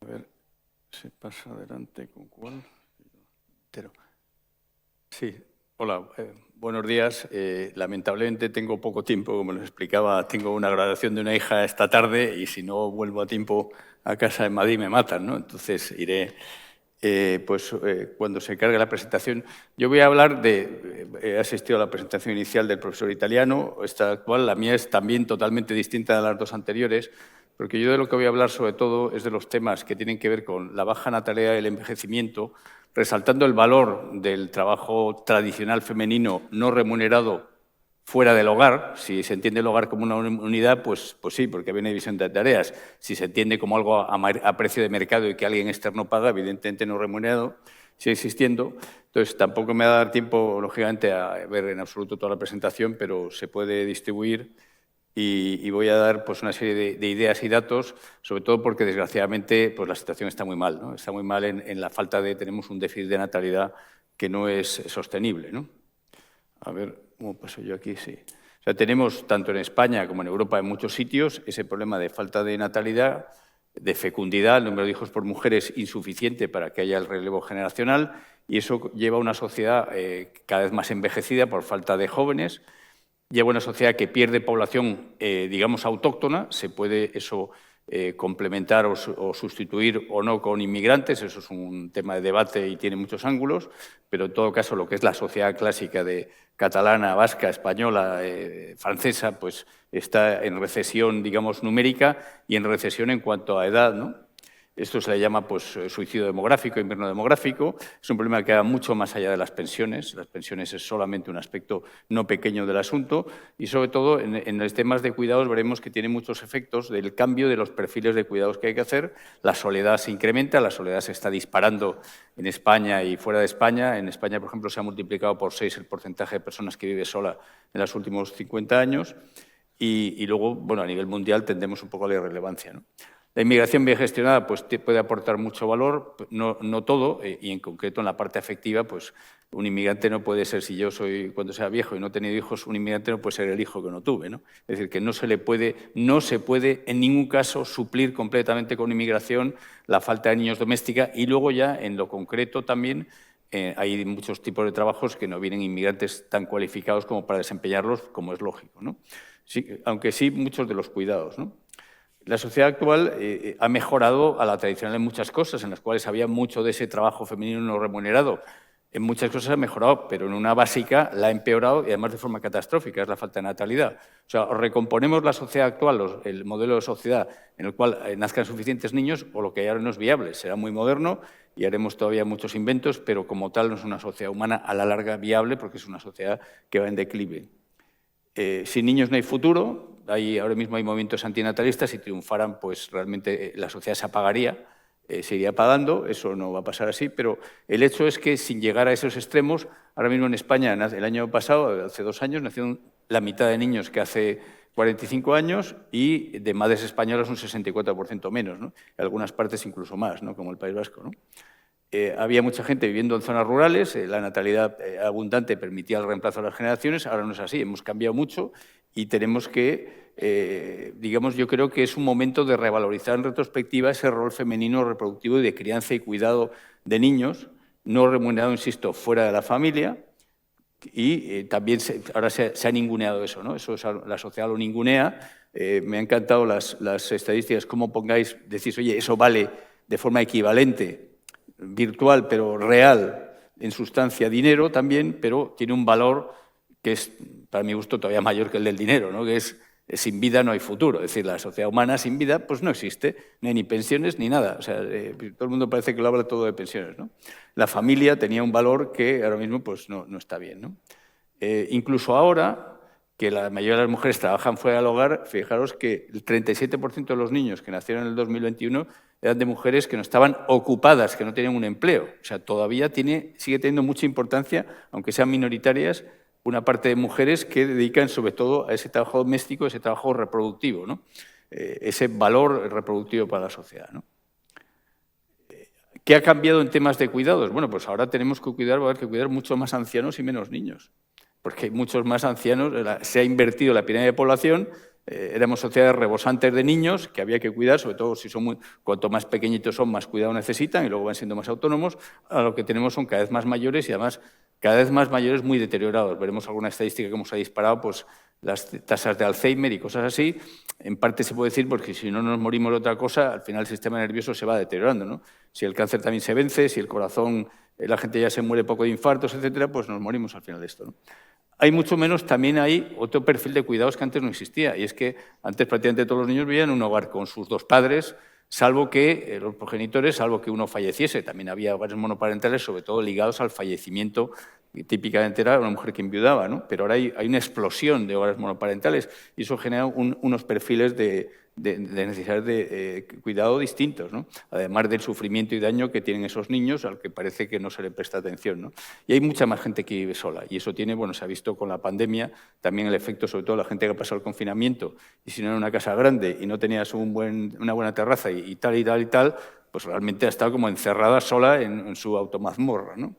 A ver, se pasa adelante con cuál. Pero, sí, hola, buenos días. Lamentablemente tengo poco tiempo, como les explicaba, tengo una graduación de una hija esta tarde y si no vuelvo a tiempo a casa en Madrid me matan, ¿no? Entonces iré cuando se cargue la presentación. Yo voy a hablar he asistido a la presentación inicial del profesor italiano, esta actual, la mía es también totalmente distinta de las dos anteriores, porque yo de lo que voy a hablar sobre todo es de los temas que tienen que ver con la baja natalidad y el envejecimiento, resaltando el valor del trabajo tradicional femenino no remunerado fuera del hogar. Si se entiende el hogar como una unidad, pues sí, porque viene división de tareas. Si se entiende como algo a precio de mercado y que alguien externo paga, evidentemente no remunerado, sigue existiendo. Entonces, tampoco me va a dar tiempo, lógicamente, a ver en absoluto toda la presentación, pero se puede distribuir. Y voy a dar pues, una serie de ideas y datos, sobre todo porque, desgraciadamente, pues, la situación está muy mal, ¿no? Está muy mal en la falta de... Tenemos un déficit de natalidad que no es sostenible, ¿no? A ver, ¿cómo paso yo aquí? Sí. O sea, tenemos, tanto en España como en Europa, en muchos sitios, ese problema de falta de natalidad, de fecundidad, el número de hijos por mujer es insuficiente para que haya el relevo generacional y eso lleva a una sociedad cada vez más envejecida por falta de jóvenes. Lleva una sociedad que pierde población, digamos, autóctona. Se puede eso complementar o sustituir o no con inmigrantes. Eso es un tema de debate y tiene muchos ángulos. Pero, en todo caso, lo que es la sociedad clásica de catalana, vasca, española, francesa, pues está en recesión, digamos, numérica y en recesión en cuanto a edad, ¿no? Esto se le llama pues, suicidio demográfico, invierno demográfico. Es un problema que va mucho más allá de las pensiones. Las pensiones es solamente un aspecto no pequeño del asunto y, sobre todo, en los temas de cuidados veremos que tiene muchos efectos del cambio de los perfiles de cuidados que hay que hacer. La soledad se incrementa, la soledad se está disparando en España y fuera de España. En España, por ejemplo, se ha multiplicado por 6 el porcentaje de personas que vive sola en los últimos 50 años y luego, bueno, a nivel mundial tendemos un poco a la irrelevancia, ¿no? La inmigración bien gestionada pues, puede aportar mucho valor, no todo, y en concreto en la parte afectiva, pues un inmigrante no puede ser, si yo soy, cuando sea viejo y no he tenido hijos, un inmigrante no puede ser el hijo que no tuve, ¿no? Es decir, que no se puede en ningún caso suplir completamente con inmigración la falta de niños doméstica y luego ya en lo concreto también hay muchos tipos de trabajos que no vienen inmigrantes tan cualificados como para desempeñarlos, como es lógico, ¿no? Sí, aunque sí muchos de los cuidados, ¿no? La sociedad actual ha mejorado a la tradicional en muchas cosas, en las cuales había mucho de ese trabajo femenino no remunerado. En muchas cosas ha mejorado, pero en una básica la ha empeorado y además de forma catastrófica, es la falta de natalidad. O sea, o recomponemos la sociedad actual, el modelo de sociedad en el cual nazcan suficientes niños, o lo que hay ahora no es viable. Será muy moderno y haremos todavía muchos inventos, pero como tal no es una sociedad humana a la larga viable porque es una sociedad que va en declive. Sin niños no hay futuro. Ahora mismo hay movimientos antinatalistas. Si triunfaran, pues realmente la sociedad se apagaría, se iría apagando. Eso no va a pasar así, pero el hecho es que sin llegar a esos extremos, ahora mismo en España, el año pasado, hace 2 años, nacieron la mitad de niños que hace 45 años y de madres españolas un 64% menos, ¿no? En algunas partes incluso más, ¿no? Como el País Vasco, ¿no? Había mucha gente viviendo en zonas rurales, la natalidad abundante permitía el reemplazo de las generaciones, ahora no es así, hemos cambiado mucho y tenemos que, digamos, yo creo que es un momento de revalorizar en retrospectiva ese rol femenino reproductivo y de crianza y cuidado de niños no remunerado, insisto, fuera de la familia, y también ahora se ha ninguneado eso, ¿no? Eso la sociedad lo ningunea. Me han encantado las estadísticas, cómo pongáis, decís, oye, eso vale de forma equivalente, virtual, pero real, en sustancia, dinero también, pero tiene un valor que es, para mi gusto, todavía mayor que el del dinero, ¿no? Que es sin vida no hay futuro. Es decir, la sociedad humana sin vida pues no existe, no hay ni pensiones ni nada. O sea, todo el mundo parece que lo habla todo de pensiones, ¿no? La familia tenía un valor que ahora mismo pues no está bien, ¿no? Incluso ahora, que la mayoría de las mujeres trabajan fuera del hogar, fijaros que el 37% de los niños que nacieron en el 2021 eran de mujeres que no estaban ocupadas, que no tenían un empleo. O sea, todavía sigue teniendo mucha importancia, aunque sean minoritarias, una parte de mujeres que dedican sobre todo a ese trabajo doméstico, ese trabajo reproductivo, ¿no? Ese valor reproductivo para la sociedad, ¿no? ¿Qué ha cambiado en temas de cuidados? Bueno, pues ahora tenemos que va a haber que cuidar mucho más ancianos y menos niños, porque hay muchos más ancianos, se ha invertido la pirámide de población, éramos sociedades rebosantes de niños que había que cuidar, sobre todo si cuanto más pequeñitos son, más cuidado necesitan y luego van siendo más autónomos. Ahora lo que tenemos son cada vez más mayores y además cada vez más mayores muy deteriorados. Veremos alguna estadística que hemos disparado, pues las tasas de Alzheimer y cosas así. En parte se puede decir porque si no nos morimos de otra cosa, al final el sistema nervioso se va deteriorando, ¿no? Si el cáncer también se vence, si el corazón, la gente ya se muere poco de infartos, etcétera, pues nos morimos al final de esto, ¿no? Hay mucho menos, también hay otro perfil de cuidados que antes no existía, y es que antes prácticamente todos los niños vivían en un hogar con sus dos padres, salvo que los progenitores, salvo que uno falleciese. También había hogares monoparentales, sobre todo ligados al fallecimiento, y típicamente era una mujer que enviudaba, ¿no? Pero ahora hay una explosión de hogares monoparentales y eso genera unos perfiles de necesidades de cuidado distintos, ¿no? Además del sufrimiento y daño que tienen esos niños, al que parece que no se le presta atención, ¿no? Y hay mucha más gente que vive sola y eso tiene, bueno, se ha visto con la pandemia, también el efecto, sobre todo la gente que ha pasado el confinamiento y si no era una casa grande y no tenías una buena terraza y tal, pues realmente ha estado como encerrada sola en su automazmorra, ¿no?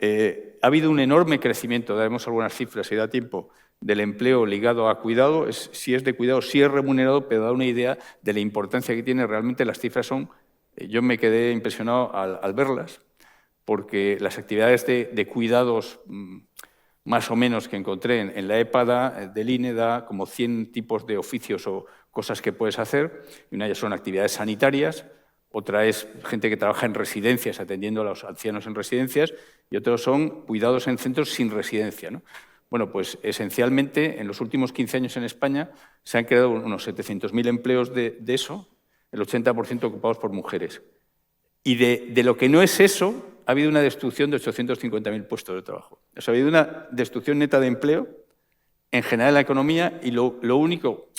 Ha habido un enorme crecimiento, daremos algunas cifras si da tiempo, del empleo ligado a cuidado. Si es de cuidado, sí es remunerado, pero da una idea de la importancia que tiene. Realmente las cifras son... Yo me quedé impresionado al verlas, porque las actividades de cuidados más o menos que encontré en la EPA del INE da como 100 tipos de oficios o cosas que puedes hacer. Y una de ellas son actividades sanitarias, otra es gente que trabaja en residencias, atendiendo a los ancianos en residencias, y otros son cuidados en centros sin residencia, ¿no? Bueno, pues esencialmente en los últimos 15 años en España se han creado unos 700.000 empleos de eso, el 80% ocupados por mujeres. Y de lo que no es eso, ha habido una destrucción de 850.000 puestos de trabajo. O sea, ha habido una destrucción neta de empleo en general en la economía y lo único,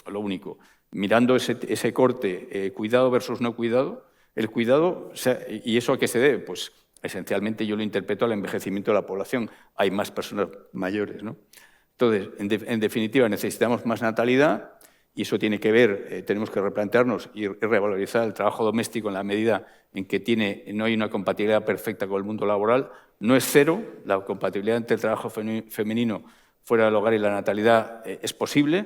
mirando ese corte, cuidado versus no cuidado, el cuidado, o sea, ¿y eso a qué se debe? Pues esencialmente yo lo interpreto al envejecimiento de la población. Hay más personas mayores, ¿no? Entonces, en definitiva, necesitamos más natalidad y eso tiene que ver, tenemos que replantearnos y revalorizar el trabajo doméstico en la medida en que no hay una compatibilidad perfecta con el mundo laboral. No es cero, la compatibilidad entre el trabajo femenino fuera del hogar y la natalidad es posible,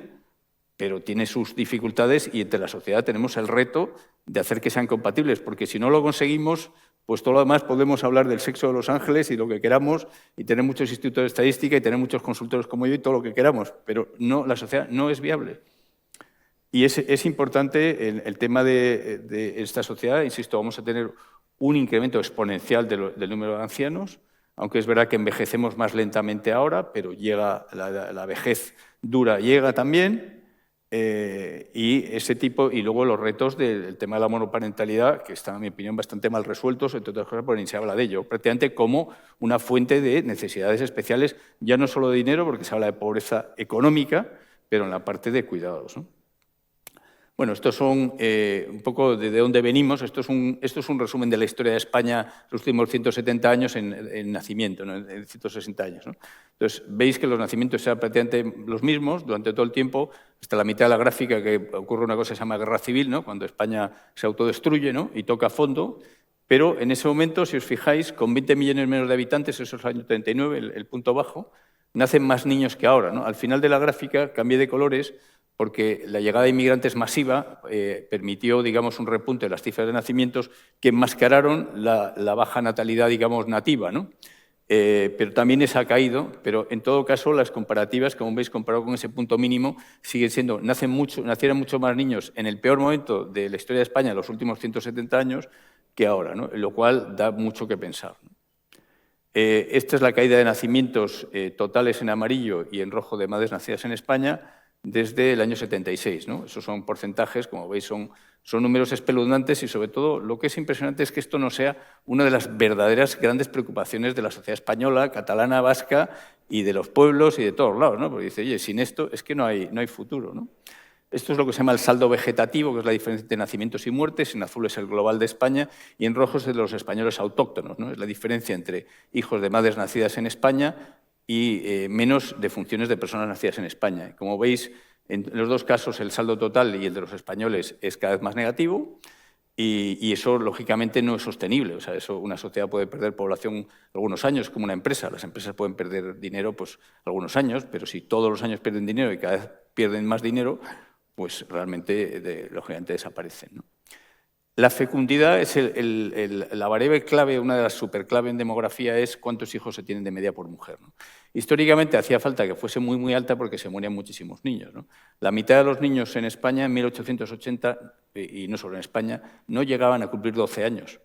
pero tiene sus dificultades y entre la sociedad tenemos el reto de hacer que sean compatibles, porque si no lo conseguimos, pues todo lo demás podemos hablar del sexo de los ángeles y lo que queramos, y tener muchos institutos de estadística y tener muchos consultores como yo y todo lo que queramos, pero no, la sociedad no es viable. Y es importante el tema de esta sociedad, insisto, vamos a tener un incremento exponencial del número de ancianos, aunque es verdad que envejecemos más lentamente ahora, pero llega la vejez dura, llega también. Y ese tipo, y luego los retos del tema de la monoparentalidad, que están, en mi opinión, bastante mal resueltos, entre otras cosas, porque ni se habla de ello, prácticamente como una fuente de necesidades especiales, ya no solo de dinero, porque se habla de pobreza económica, pero en la parte de cuidados, ¿no? Bueno, estos son un poco de dónde venimos. Esto es un resumen de la historia de España los últimos 170 años en nacimiento, ¿no? En 160 años, ¿no? Entonces, veis que los nacimientos eran prácticamente los mismos durante todo el tiempo, hasta la mitad de la gráfica, que ocurre una cosa que se llama guerra civil, ¿no? Cuando España se autodestruye, ¿no? Y toca fondo. Pero en ese momento, si os fijáis, con 20 millones menos de habitantes, eso es el año 39, el punto bajo, nacen más niños que ahora, ¿no? Al final de la gráfica cambié de colores porque la llegada de inmigrantes masiva permitió, digamos, un repunte de las cifras de nacimientos que enmascararon la baja natalidad, digamos, nativa, ¿no? Pero también esa ha caído, pero en todo caso las comparativas, como veis, comparado con ese punto mínimo, siguen siendo, nacieron mucho más niños en el peor momento de la historia de España, en los últimos 170 años, que ahora, ¿no? Lo cual da mucho que pensar, ¿no? Esta es la caída de nacimientos totales en amarillo y en rojo de madres nacidas en España desde el año 76, ¿no? Esos son porcentajes, como veis, son números espeluznantes y, sobre todo, lo que es impresionante es que esto no sea una de las verdaderas grandes preocupaciones de la sociedad española, catalana, vasca y de los pueblos y de todos lados, ¿no? Porque dice, oye, sin esto es que no hay futuro, ¿no? Esto es lo que se llama el saldo vegetativo, que es la diferencia entre nacimientos y muertes. En azul es el global de España y en rojo es el de los españoles autóctonos, ¿no? Es la diferencia entre hijos de madres nacidas en España y menos defunciones de personas nacidas en España. Como veis, en los dos casos el saldo total y el de los españoles es cada vez más negativo y eso, lógicamente, no es sostenible. O sea, una sociedad puede perder población algunos años, como una empresa. Las empresas pueden perder dinero pues, algunos años, pero si todos los años pierden dinero y cada vez pierden más dinero, pues realmente, lógicamente, desaparecen, ¿no? La fecundidad es la variable clave, una de las superclaves en demografía es cuántos hijos se tienen de media por mujer, ¿no? Históricamente hacía falta que fuese muy, muy alta porque se morían muchísimos niños, ¿no? La mitad de los niños en España, en 1880, y no solo en España, no llegaban a cumplir 12 años.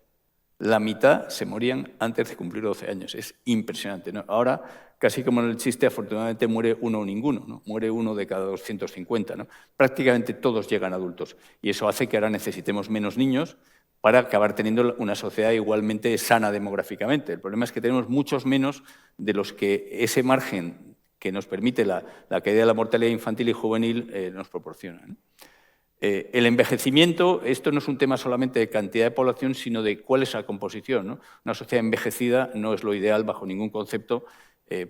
La mitad se morían antes de cumplir 12 años. Es impresionante, ¿no? Ahora, casi como en el chiste, afortunadamente muere uno o ninguno, ¿no? Muere uno de cada 250, ¿no? Prácticamente todos llegan adultos y eso hace que ahora necesitemos menos niños para acabar teniendo una sociedad igualmente sana demográficamente. El problema es que tenemos muchos menos de los que ese margen que nos permite la caída de la mortalidad infantil y juvenil nos proporciona, ¿no? El envejecimiento, esto no es un tema solamente de cantidad de población, sino de cuál es la composición, ¿no? Una sociedad envejecida no es lo ideal bajo ningún concepto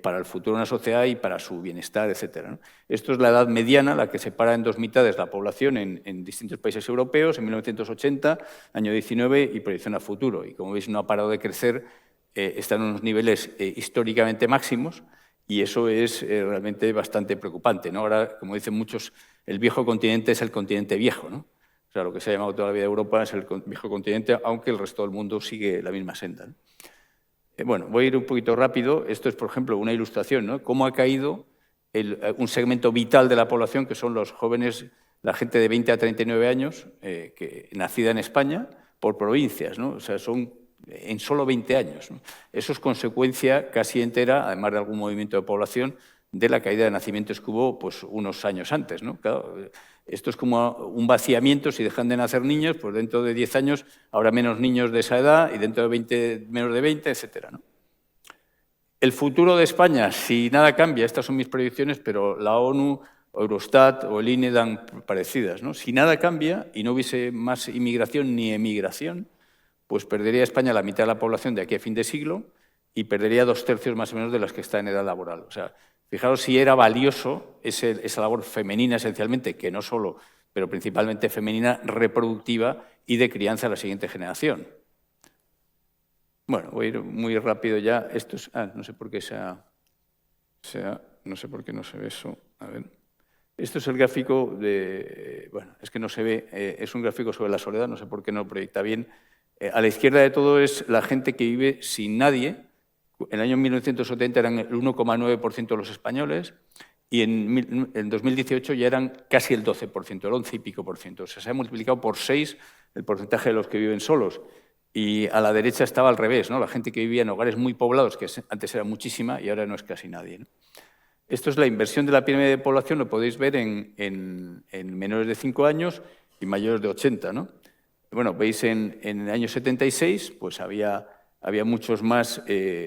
para el futuro de una sociedad y para su bienestar, etc., ¿no? Esto es la edad mediana, la que separa en dos mitades la población en distintos países europeos, en 1980, año 19, y proyección a futuro. Y como veis, no ha parado de crecer, está en unos niveles históricamente máximos, y eso es realmente bastante preocupante, ¿no? Ahora, como dicen muchos, el viejo continente es el continente viejo, ¿no? O sea, lo que se ha llamado toda la vida Europa es el viejo continente, aunque el resto del mundo sigue la misma senda, ¿no? Bueno, voy a ir un poquito rápido. Esto es, por ejemplo, una ilustración, ¿no? Cómo ha caído un segmento vital de la población, que son los jóvenes, la gente de 20 a 39 años, nacida en España, por provincias, ¿no? O sea, son en solo 20 años, ¿no? Eso es consecuencia casi entera, además de algún movimiento de población, de la caída de nacimientos que hubo pues, unos años antes, ¿no? Claro, esto es como un vaciamiento. Si dejan de nacer niños, pues dentro de 10 años habrá menos niños de esa edad y dentro de 20, menos de 20, etc., ¿no? El futuro de España, si nada cambia, estas son mis predicciones, pero la ONU, Eurostat o el INE dan parecidas, ¿no? Si nada cambia y no hubiese más inmigración ni emigración, pues perdería España la mitad de la población de aquí a fin de siglo y perdería 2/3 más o menos de las que está en edad laboral. O sea, fijaros si era valioso esa labor femenina esencialmente, que no solo, pero principalmente femenina, reproductiva y de crianza a la siguiente generación. Bueno, voy a ir muy rápido ya. Esto es, no sé por qué no sé por qué no se ve eso. A ver. Esto es el gráfico de, bueno, es que no se ve, es un gráfico sobre la soledad, no sé por qué no lo proyecta bien. A la izquierda de todo es la gente que vive sin nadie. En el año 1970 eran el 1,9% de los españoles y en 2018 ya eran casi el 12%, el 11 y pico por ciento. O sea, se ha multiplicado por 6 el porcentaje de los que viven solos. Y a la derecha estaba al revés, ¿no? La gente que vivía en hogares muy poblados, que antes era muchísima y ahora no es casi nadie, ¿no? Esto es la inversión de la pirámide de población, lo podéis ver en menores de 5 años y mayores de 80, ¿no? Bueno, veis en el año 76 pues había muchos más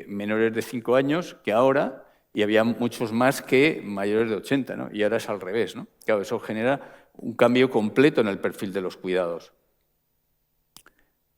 menores de 5 años que ahora y había muchos más que mayores de 80, ¿no? Y ahora es al revés, ¿no? Claro, eso genera un cambio completo en el perfil de los cuidados.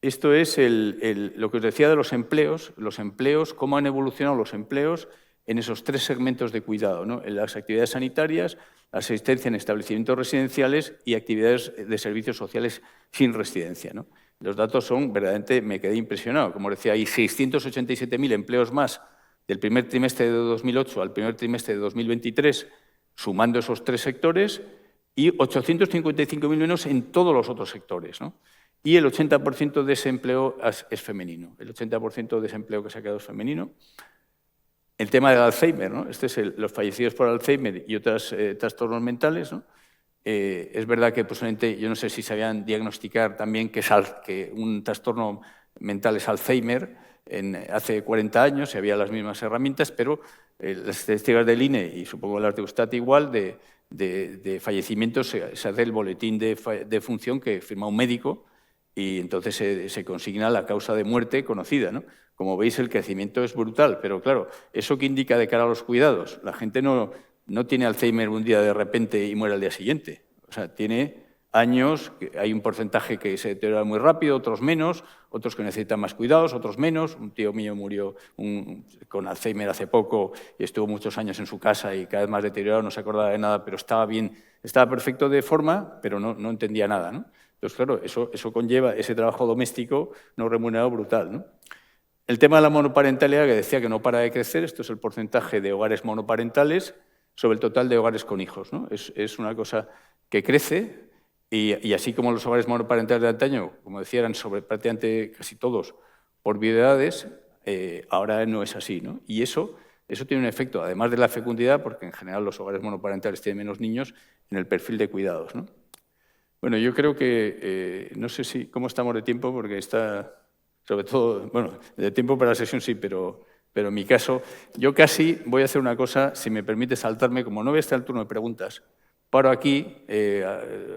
Esto es lo que os decía de los empleos, cómo han evolucionado los empleos en esos 3 segmentos de cuidado, ¿no? En las actividades sanitarias, la asistencia en establecimientos residenciales y actividades de servicios sociales sin residencia, ¿no? Los datos son, verdaderamente, me quedé impresionado. Como decía, hay 687.000 empleos más del primer trimestre de 2008 al primer trimestre de 2023, sumando esos 3 sectores, y 855.000 menos en todos los otros sectores, ¿no? Y el 80% de ese empleo es femenino. El 80% de ese empleo que se ha quedado es femenino. El tema del Alzheimer, ¿no? Este es los fallecidos por Alzheimer y otros trastornos mentales, ¿no? Es verdad que posiblemente, yo no sé si sabían diagnosticar también que un trastorno mental es Alzheimer hace 40 años, había las mismas herramientas, pero las estadísticas del INE y supongo las de Eustat igual, de fallecimientos, se hace el boletín de función que firma un médico y entonces se consigna la causa de muerte conocida, ¿no? Como veis, el crecimiento es brutal, pero claro, ¿eso qué indica de cara a los cuidados? La gente no tiene Alzheimer un día de repente y muere al día siguiente. O sea, tiene años, hay un porcentaje que se deteriora muy rápido, otros menos, otros que necesitan más cuidados, otros menos. Un tío mío murió con Alzheimer hace poco y estuvo muchos años en su casa y cada vez más deteriorado, no se acordaba de nada, pero estaba bien, estaba perfecto de forma, pero no entendía nada, ¿no? Entonces, claro, eso conlleva ese trabajo doméstico no remunerado brutal, ¿no? El tema de la monoparentalidad, que decía que no para de crecer, esto es el porcentaje de hogares monoparentales sobre el total de hogares con hijos, ¿no? Es una cosa que crece y así como los hogares monoparentales de antaño, como decía, eran sobre prácticamente casi todos por viudedades, ahora no es así, ¿no? Y eso tiene un efecto, además de la fecundidad, porque en general los hogares monoparentales tienen menos niños, en el perfil de cuidados, ¿no? Bueno, yo creo que, no sé cómo estamos de tiempo, porque está... Sobre todo, bueno, de tiempo para la sesión sí, pero en mi caso, yo casi voy a hacer una cosa, si me permite saltarme, como no voy a estar el turno de preguntas, paro aquí,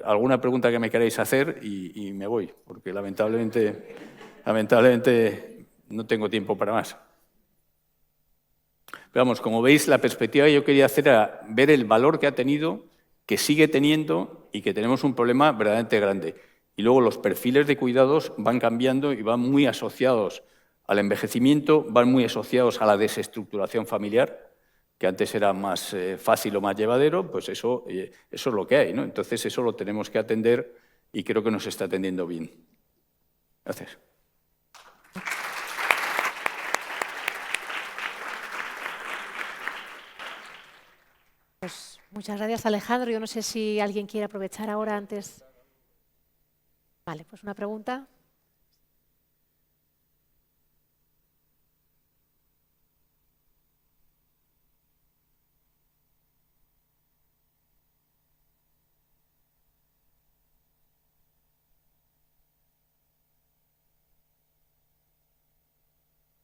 alguna pregunta que me queráis hacer y me voy, porque lamentablemente no tengo tiempo para más. Pero vamos, como veis, la perspectiva que yo quería hacer era ver el valor que ha tenido, que sigue teniendo y que tenemos un problema verdaderamente grande. Y luego los perfiles de cuidados van cambiando y van muy asociados al envejecimiento, van muy asociados a la desestructuración familiar, que antes era más fácil o más llevadero, pues eso es lo que hay, ¿no? Entonces eso lo tenemos que atender y creo que nos está atendiendo bien. Gracias. Pues muchas gracias, Alejandro. Yo no sé si alguien quiere aprovechar ahora antes... Vale, pues una pregunta.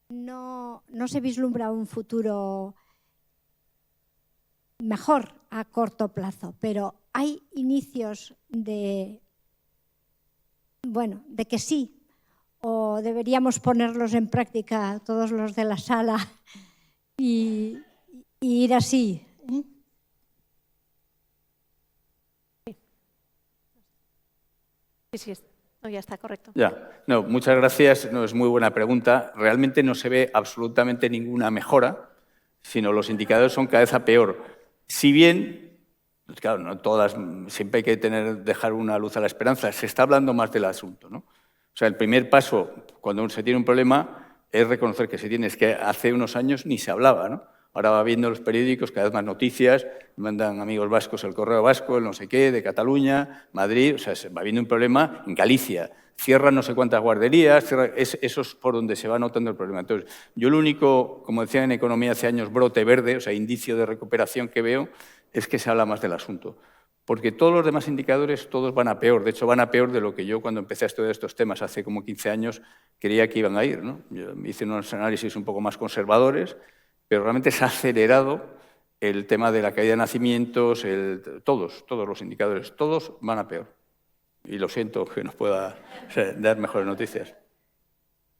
No se vislumbra un futuro mejor a corto plazo, pero hay inicios de que sí, o deberíamos ponerlos en práctica todos los de la sala y ir así. Sí, no, ya está, correcto. Ya, no, muchas gracias, no, es muy buena pregunta. Realmente no se ve absolutamente ninguna mejora, sino los indicadores son cada vez a peor. Si bien... Claro, no todas, siempre hay que dejar una luz a la esperanza. Se está hablando más del asunto, ¿no? O sea, el primer paso cuando se tiene un problema es reconocer que se tiene. Es que hace unos años ni se hablaba, ¿no? Ahora va viendo los periódicos cada vez más noticias, mandan amigos vascos el Correo Vasco, el no sé qué, de Cataluña, Madrid, o sea, se va viendo un problema en Galicia. Cierran no sé cuántas guarderías, eso es por donde se va notando el problema. Entonces, yo lo único, como decía en economía hace años, brote verde, o sea, indicio de recuperación que veo, es que se habla más del asunto. Porque todos los demás indicadores, todos van a peor. De hecho, van a peor de lo que yo, cuando empecé a estudiar estos temas hace como 15 años, creía que iban a ir, ¿no? Yo hice unos análisis un poco más conservadores, pero realmente se ha acelerado el tema de la caída de nacimientos, todos los indicadores, todos van a peor. Y lo siento que nos pueda dar mejores noticias.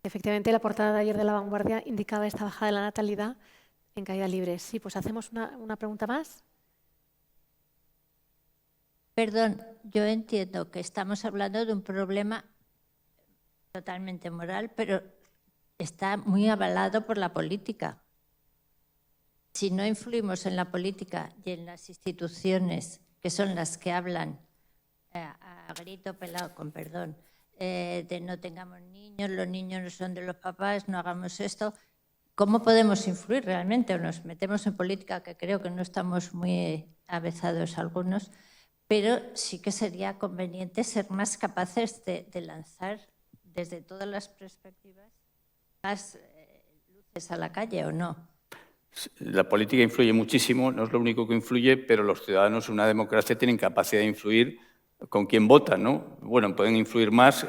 Efectivamente, la portada de ayer de La Vanguardia indicaba esta bajada de la natalidad en caída libre. Sí, pues hacemos una pregunta más. Perdón, yo entiendo que estamos hablando de un problema totalmente moral, pero está muy avalado por la política. Si no influimos en la política y en las instituciones, que son las que hablan a grito pelado, con perdón, de no tengamos niños, los niños no son de los papás, no hagamos esto, ¿cómo podemos influir realmente? O nos metemos en política, que creo que no estamos muy avezados algunos, pero sí que sería conveniente ser más capaces de lanzar desde todas las perspectivas más luces a la calle, ¿o no? La política influye muchísimo, no es lo único que influye, pero los ciudadanos en una democracia tienen capacidad de influir con quién votan, ¿no? Bueno, pueden influir más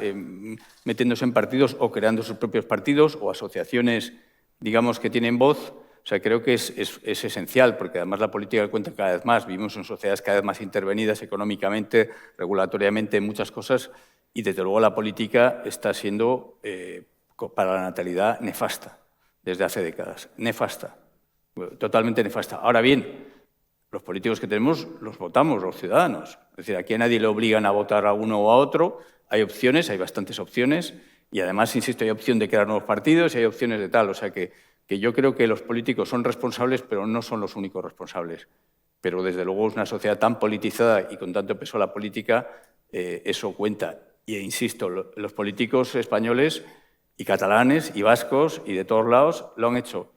metiéndose en partidos o creando sus propios partidos o asociaciones, digamos, que tienen voz. O sea, creo que es esencial, porque además la política cuenta cada vez más. Vivimos en sociedades cada vez más intervenidas económicamente, regulatoriamente, en muchas cosas, y desde luego la política está siendo, para la natalidad, nefasta, desde hace décadas. Nefasta, totalmente nefasta. Ahora bien, los políticos que tenemos los votamos los ciudadanos. Es decir, aquí a nadie le obligan a votar a uno o a otro. Hay opciones, hay bastantes opciones, y además, insisto, hay opción de crear nuevos partidos y hay opciones de tal. O sea que yo creo que los políticos son responsables, pero no son los únicos responsables. Pero desde luego es una sociedad tan politizada y con tanto peso la política, eso cuenta. Y insisto, los políticos españoles y catalanes y vascos y de todos lados lo han hecho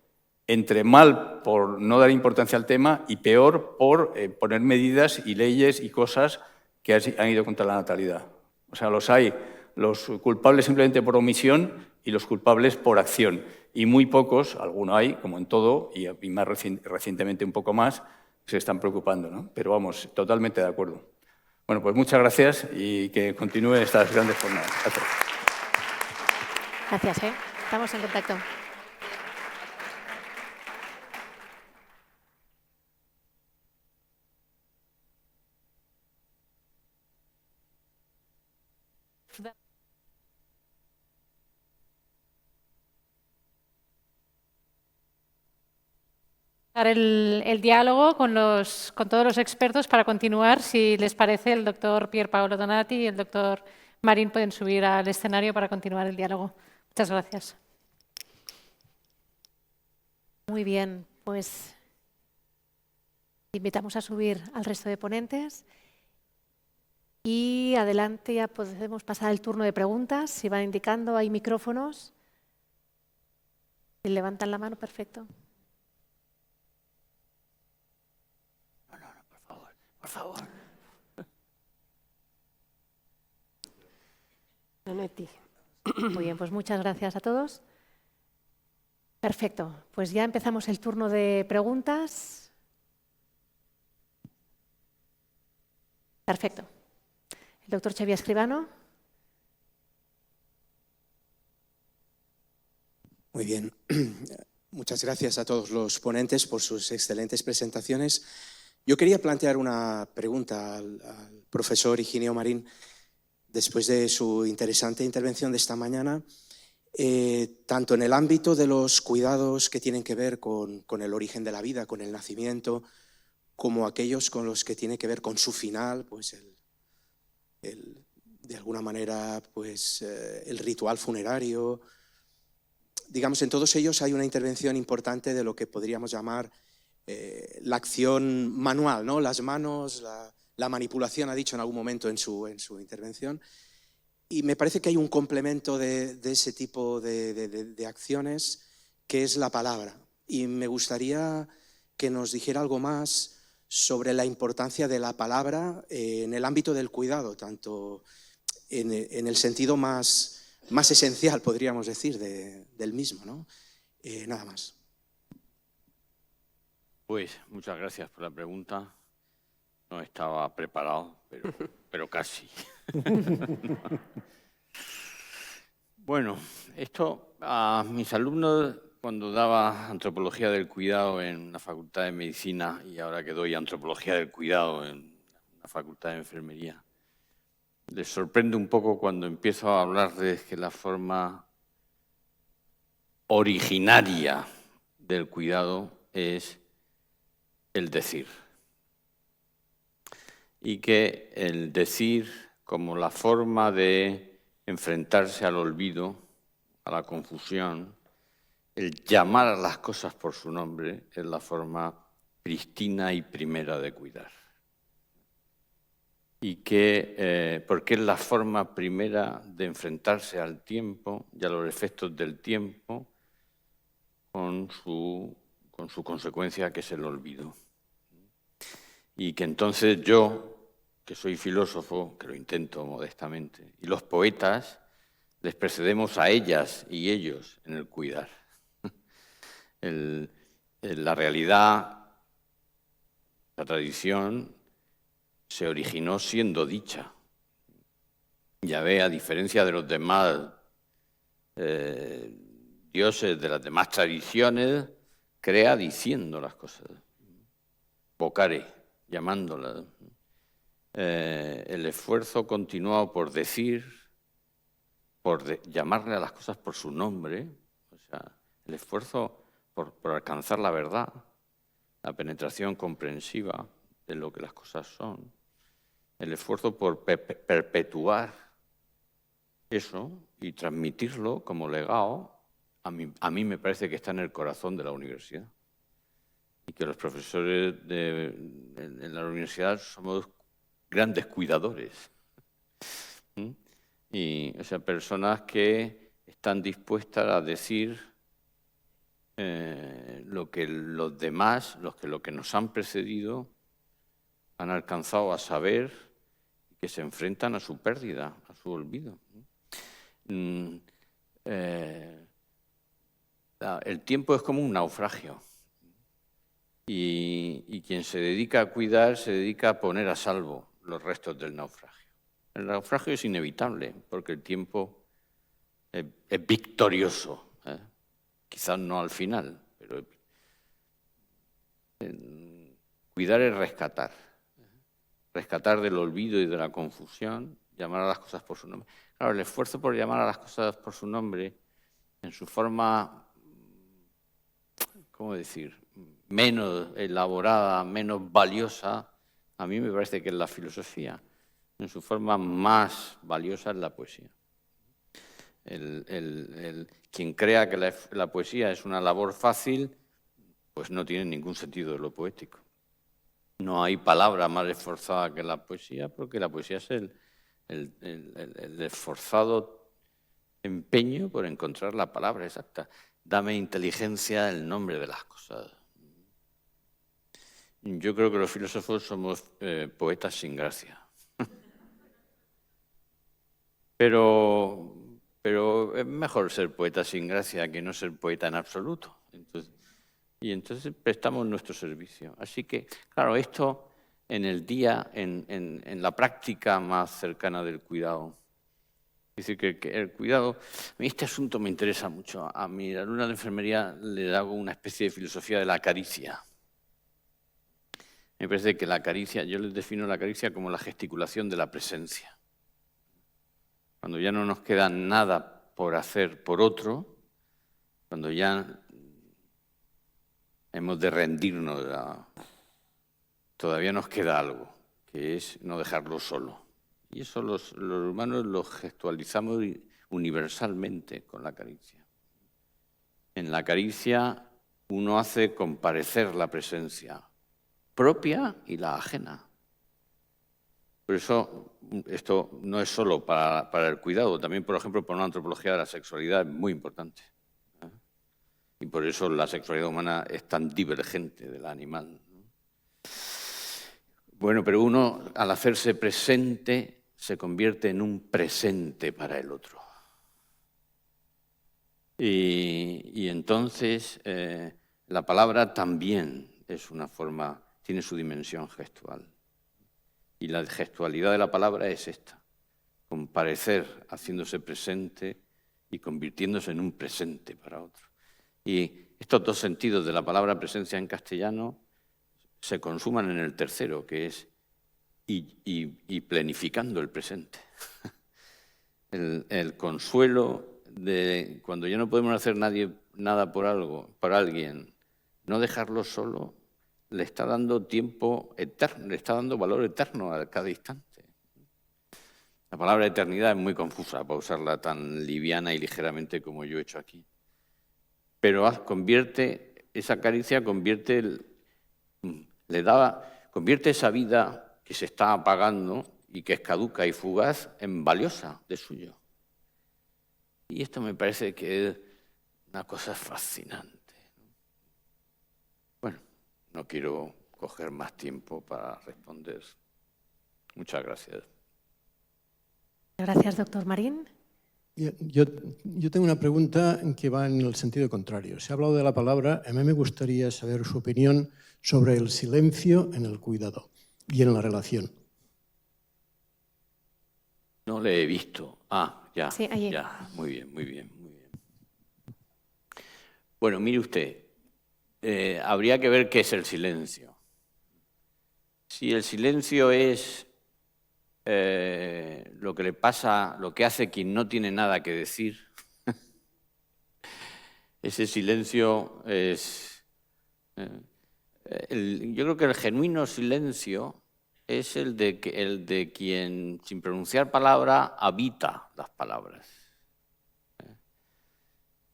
entre mal por no dar importancia al tema y peor por poner medidas y leyes y cosas que han ido contra la natalidad. O sea, los hay, los culpables simplemente por omisión y los culpables por acción. Y muy pocos, alguno hay, como en todo, y más recientemente un poco más, se están preocupando, ¿no? Pero vamos, totalmente de acuerdo. Bueno, pues muchas gracias y que continúen estas grandes jornadas. Gracias. Gracias, ¿eh? Estamos en contacto. El diálogo con todos los expertos para continuar. Si les parece, el doctor Pier Paolo Donati y el doctor Marín pueden subir al escenario para continuar el diálogo. Muchas gracias. Muy bien, pues invitamos a subir al resto de ponentes y adelante ya podemos pasar al turno de preguntas. Si van indicando, hay micrófonos. Si levantan la mano, perfecto. Por favor. Donetti. Muy bien, pues muchas gracias a todos. Perfecto, pues ya empezamos el turno de preguntas. Perfecto. El doctor Xavier Escribano. Muy bien. Muchas gracias a todos los ponentes por sus excelentes presentaciones. Yo quería plantear una pregunta al profesor Higinio Marín, después de su interesante intervención de esta mañana, tanto en el ámbito de los cuidados que tienen que ver con el origen de la vida, con el nacimiento, como aquellos con los que tiene que ver con su final, pues de alguna manera pues, el ritual funerario. Digamos, en todos ellos hay una intervención importante de lo que podríamos llamar la acción manual, ¿no? Las manos, la manipulación, ha dicho en algún momento en su intervención. Y me parece que hay un complemento de ese tipo de acciones, que es la palabra. Y me gustaría que nos dijera algo más sobre la importancia de la palabra en el ámbito del cuidado, tanto en el sentido más esencial, podríamos decir, del mismo, ¿no? Nada más. Pues muchas gracias por la pregunta. No estaba preparado, pero casi. Bueno, esto a mis alumnos, cuando daba antropología del cuidado en la Facultad de Medicina y ahora que doy antropología del cuidado en la Facultad de Enfermería, les sorprende un poco cuando empiezo a hablar de que la forma originaria del cuidado es el decir. Y que el decir como la forma de enfrentarse al olvido, a la confusión, el llamar a las cosas por su nombre es la forma prístina y primera de cuidar. Y que, porque es la forma primera de enfrentarse al tiempo y a los efectos del tiempo con su consecuencia, que es el olvido. Y que entonces yo, que soy filósofo, que lo intento modestamente, y los poetas les precedemos a ellas y ellos en el cuidar. La realidad, la tradición, se originó siendo dicha. Yahvé, a diferencia de los demás dioses, de las demás tradiciones, crea diciendo las cosas. Vocare, llamándolas. El esfuerzo continuado por decir, llamarle a las cosas por su nombre, o sea, el esfuerzo por alcanzar la verdad, la penetración comprensiva de lo que las cosas son, el esfuerzo por perpetuar eso y transmitirlo como legado, a mí me parece que está en el corazón de la universidad. Y que los profesores en la universidad somos grandes cuidadores. Y, o sea, personas que están dispuestas a decir lo que los demás, lo que nos han precedido, han alcanzado a saber y que se enfrentan a su pérdida, a su olvido. El tiempo es como un naufragio. Y quien se dedica a cuidar se dedica a poner a salvo los restos del naufragio. El naufragio es inevitable porque el tiempo es victorioso. Quizás no al final, pero cuidar es rescatar. Rescatar del olvido y de la confusión, llamar a las cosas por su nombre. Claro, el esfuerzo por llamar a las cosas por su nombre, en su forma, ¿cómo decir?, menos elaborada, menos valiosa, a mí me parece que es la filosofía. En su forma más valiosa es la poesía. Quien crea que la poesía es una labor fácil, pues no tiene ningún sentido de lo poético. No hay palabra más esforzada que la poesía, porque la poesía es el esforzado empeño por encontrar la palabra exacta. Dame inteligencia el nombre de las cosas. Yo creo que los filósofos somos poetas sin gracia. Pero es mejor ser poeta sin gracia que no ser poeta en absoluto. Entonces prestamos nuestro servicio. Así que, claro, esto en el día, en la práctica más cercana del cuidado. Es decir, que el cuidado... A mí este asunto me interesa mucho. A mi alumna de enfermería le hago una especie de filosofía de la caricia. Me parece que la caricia, yo les defino la caricia como la gesticulación de la presencia. Cuando ya no nos queda nada por hacer por otro, cuando ya hemos de rendirnos, todavía nos queda algo, que es no dejarlo solo. Y eso los humanos lo gestualizamos universalmente con la caricia. En la caricia uno hace comparecer la presencia propia y la ajena. Por eso esto no es solo para el cuidado, también, por ejemplo, para una antropología de la sexualidad es muy importante. Y por eso la sexualidad humana es tan divergente de la animal. Bueno, pero uno, al hacerse presente, se convierte en un presente para el otro. Y entonces la palabra también es una forma, tiene su dimensión gestual. Y la gestualidad de la palabra es esta, comparecer haciéndose presente y convirtiéndose en un presente para otro. Y estos dos sentidos de la palabra presencia en castellano se consuman en el tercero, que es y planificando el presente. El consuelo de cuando ya no podemos hacer nada por alguien, no dejarlo solo, le está dando tiempo eterno, le está dando valor eterno a cada instante. La palabra eternidad es muy confusa para usarla tan liviana y ligeramente como yo he hecho aquí. Pero esa caricia convierte esa vida que se está apagando y que es caduca y fugaz en valiosa de suyo. Y esto me parece que es una cosa fascinante. Bueno, no quiero coger más tiempo para responder Muchas gracias. Gracias, doctor Marín. Yo tengo una pregunta que va en el sentido contrario. Se ha hablado de la palabra, a mí me gustaría saber su opinión sobre el silencio en el cuidado y en la relación. No le he visto. Ah, ya. Sí, allí. Ya, muy bien, muy bien, muy bien. Bueno, mire usted, habría que ver qué es el silencio. Si el silencio es lo que le pasa, lo que hace quien no tiene nada que decir, ese silencio es... yo creo que el genuino silencio es el de quien, sin pronunciar palabra, habita las palabras.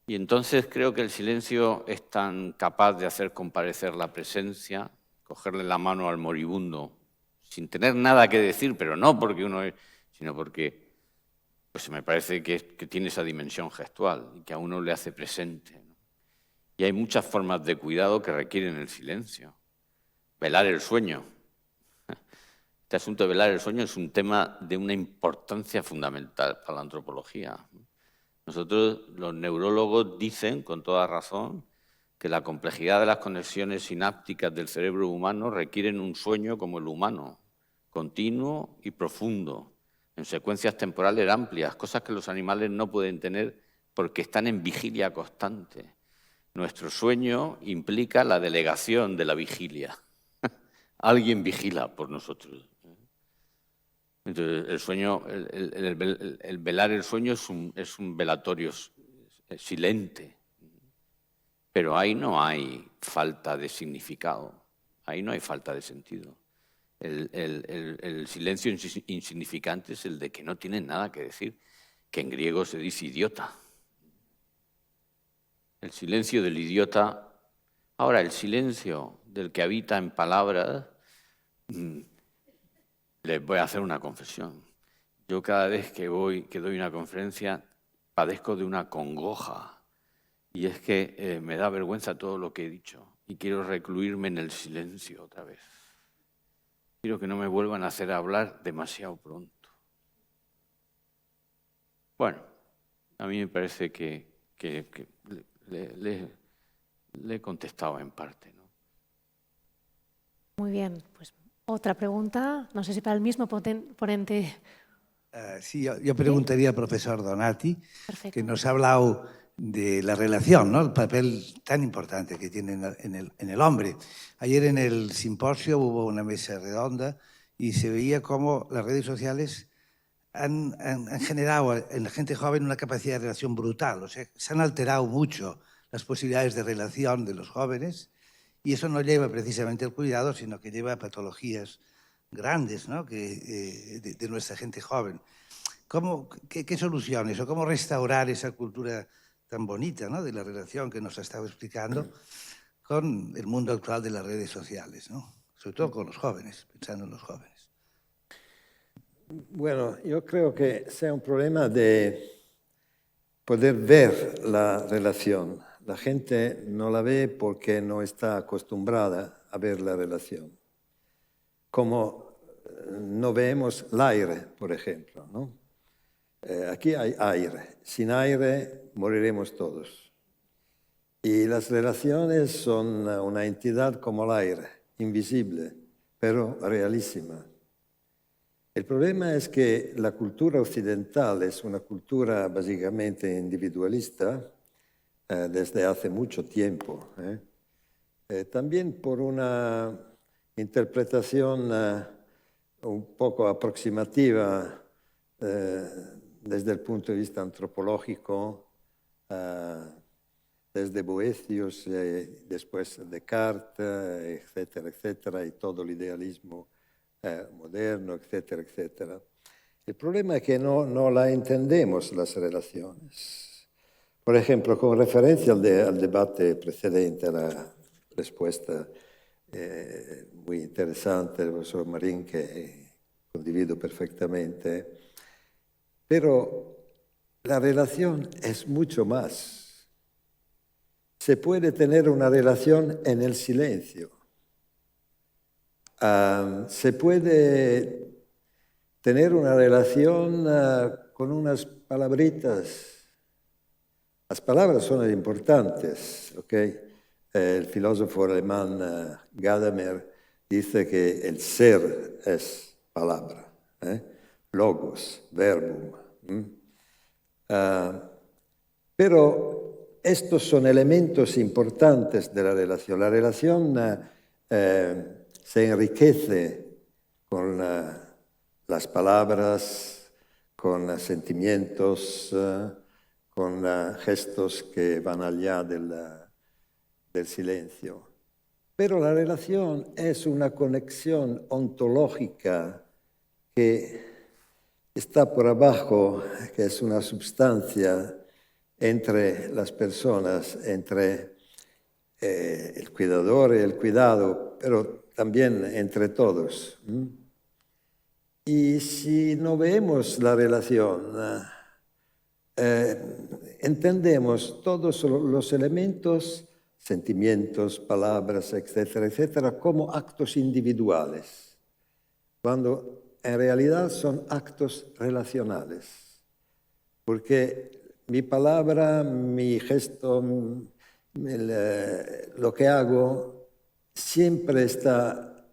Y entonces creo que el silencio es tan capaz de hacer comparecer la presencia, cogerle la mano al moribundo, sin tener nada que decir, pero no porque uno es, sino porque pues me parece que tiene esa dimensión gestual y que a uno le hace presente, ¿no? Y hay muchas formas de cuidado que requieren el silencio. Velar el sueño. Este asunto de velar el sueño es un tema de una importancia fundamental para la antropología. Nosotros, los neurólogos, dicen, con toda razón, que la complejidad de las conexiones sinápticas del cerebro humano requieren un sueño como el humano, continuo y profundo, en secuencias temporales amplias, cosas que los animales no pueden tener porque están en vigilia constante. Nuestro sueño implica la delegación de la vigilia. Alguien vigila por nosotros. Entonces, el sueño, el velar el sueño es un velatorio silente. Pero ahí no hay falta de significado, ahí no hay falta de sentido. El silencio insignificante es el de que no tienen nada que decir, que en griego se dice idiota. El silencio del idiota. Ahora, el silencio del que habita en palabras, les voy a hacer una confesión. Yo cada vez que doy una conferencia padezco de una congoja. Y es que me da vergüenza todo lo que he dicho y quiero recluirme en el silencio otra vez. Quiero que no me vuelvan a hacer hablar demasiado pronto. Bueno, a mí me parece que le he contestado en parte, ¿no? Muy bien, pues otra pregunta, no sé si para el mismo ponente. Sí, yo preguntaría al profesor Donati, Perfecto. que nos ha hablado de la relación, ¿no? El papel tan importante que tiene en el hombre. Ayer en el simposio hubo una mesa redonda y se veía cómo las redes sociales han generado en la gente joven una capacidad de relación brutal. O sea, se han alterado mucho las posibilidades de relación de los jóvenes y eso no lleva precisamente al cuidado, sino que lleva a patologías grandes, ¿no? de nuestra gente joven. ¿Qué soluciones o cómo restaurar esa cultura tan bonita, ¿no? de la relación que nos ha estado explicando con el mundo actual de las redes sociales, ¿no? Sobre todo con los jóvenes, pensando en los jóvenes? Bueno, yo creo que sea un problema de poder ver la relación. La gente no la ve porque no está acostumbrada a ver la relación. Como no vemos el aire, por ejemplo, ¿no? Aquí hay aire. Sin aire moriremos todos. Y las relaciones son una entidad como el aire, invisible, pero realísima. El problema es que la cultura occidental es una cultura básicamente individualista desde hace mucho tiempo. También por una interpretación un poco aproximativa desde el punto de vista antropológico, desde Boethius, después Descartes, etcétera, etcétera, y todo el idealismo moderno, etcétera, etcétera. El problema es que no la entendemos las relaciones. Por ejemplo, con referencia al debate precedente, a la respuesta muy interesante del profesor Marín, que condivido perfectamente, pero la relación es mucho más. Se puede tener una relación en el silencio. Se puede tener una relación con unas palabritas. Las palabras son importantes, ¿ok? El filósofo alemán Gadamer dice que el ser es palabra, logos, verbum. Pero estos son elementos importantes de la relación. La relación se enriquece con las palabras, con sentimientos, con gestos que van allá del silencio. Pero la relación es una conexión ontológica que está por abajo, que es una sustancia entre las personas, entre el cuidador y el cuidado, pero también entre todos. Y si no vemos la relación, entendemos todos los elementos, sentimientos, palabras, etcétera, etcétera, como actos individuales, cuando en realidad son actos relacionales. Porque mi palabra, mi gesto, lo que hago, siempre está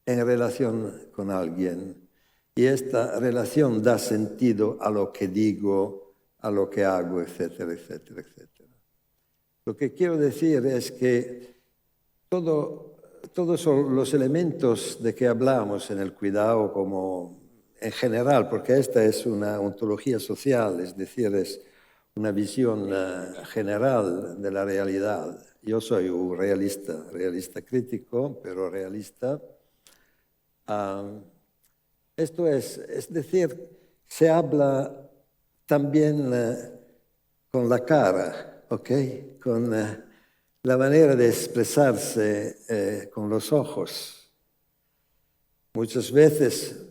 en relación con alguien. Y esta relación da sentido a lo que digo, a lo que hago, etcétera, etcétera, etcétera. Lo que quiero decir es que todos los elementos de que hablamos en el cuidado como en general, porque esta es una ontología social, es decir, es una visión general de la realidad. Yo soy un realista crítico, pero realista. Esto es decir, se habla también con la cara, ¿ok? Con la manera de expresarse con los ojos. Muchas veces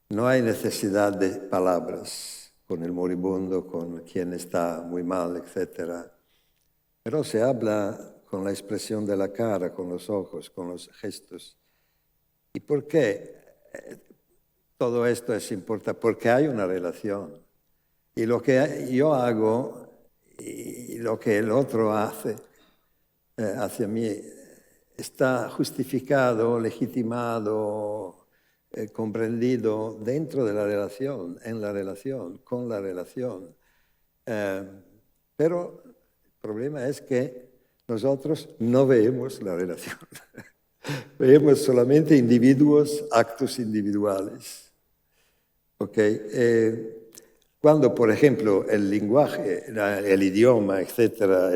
no hay necesidad de palabras con el moribundo, con quien está muy mal, etc. Pero se habla con la expresión de la cara, con los ojos, con los gestos. ¿Y por qué todo esto es importante? Porque hay una relación. Y lo que yo hago y lo que el otro hace hacia mí está justificado, legitimado, comprendido dentro de la relación, en la relación, con la relación. Pero el problema es que nosotros no vemos la relación. Vemos solamente individuos, actos individuales. ¿Okay? Cuando, por ejemplo, el lenguaje, el idioma, etcétera,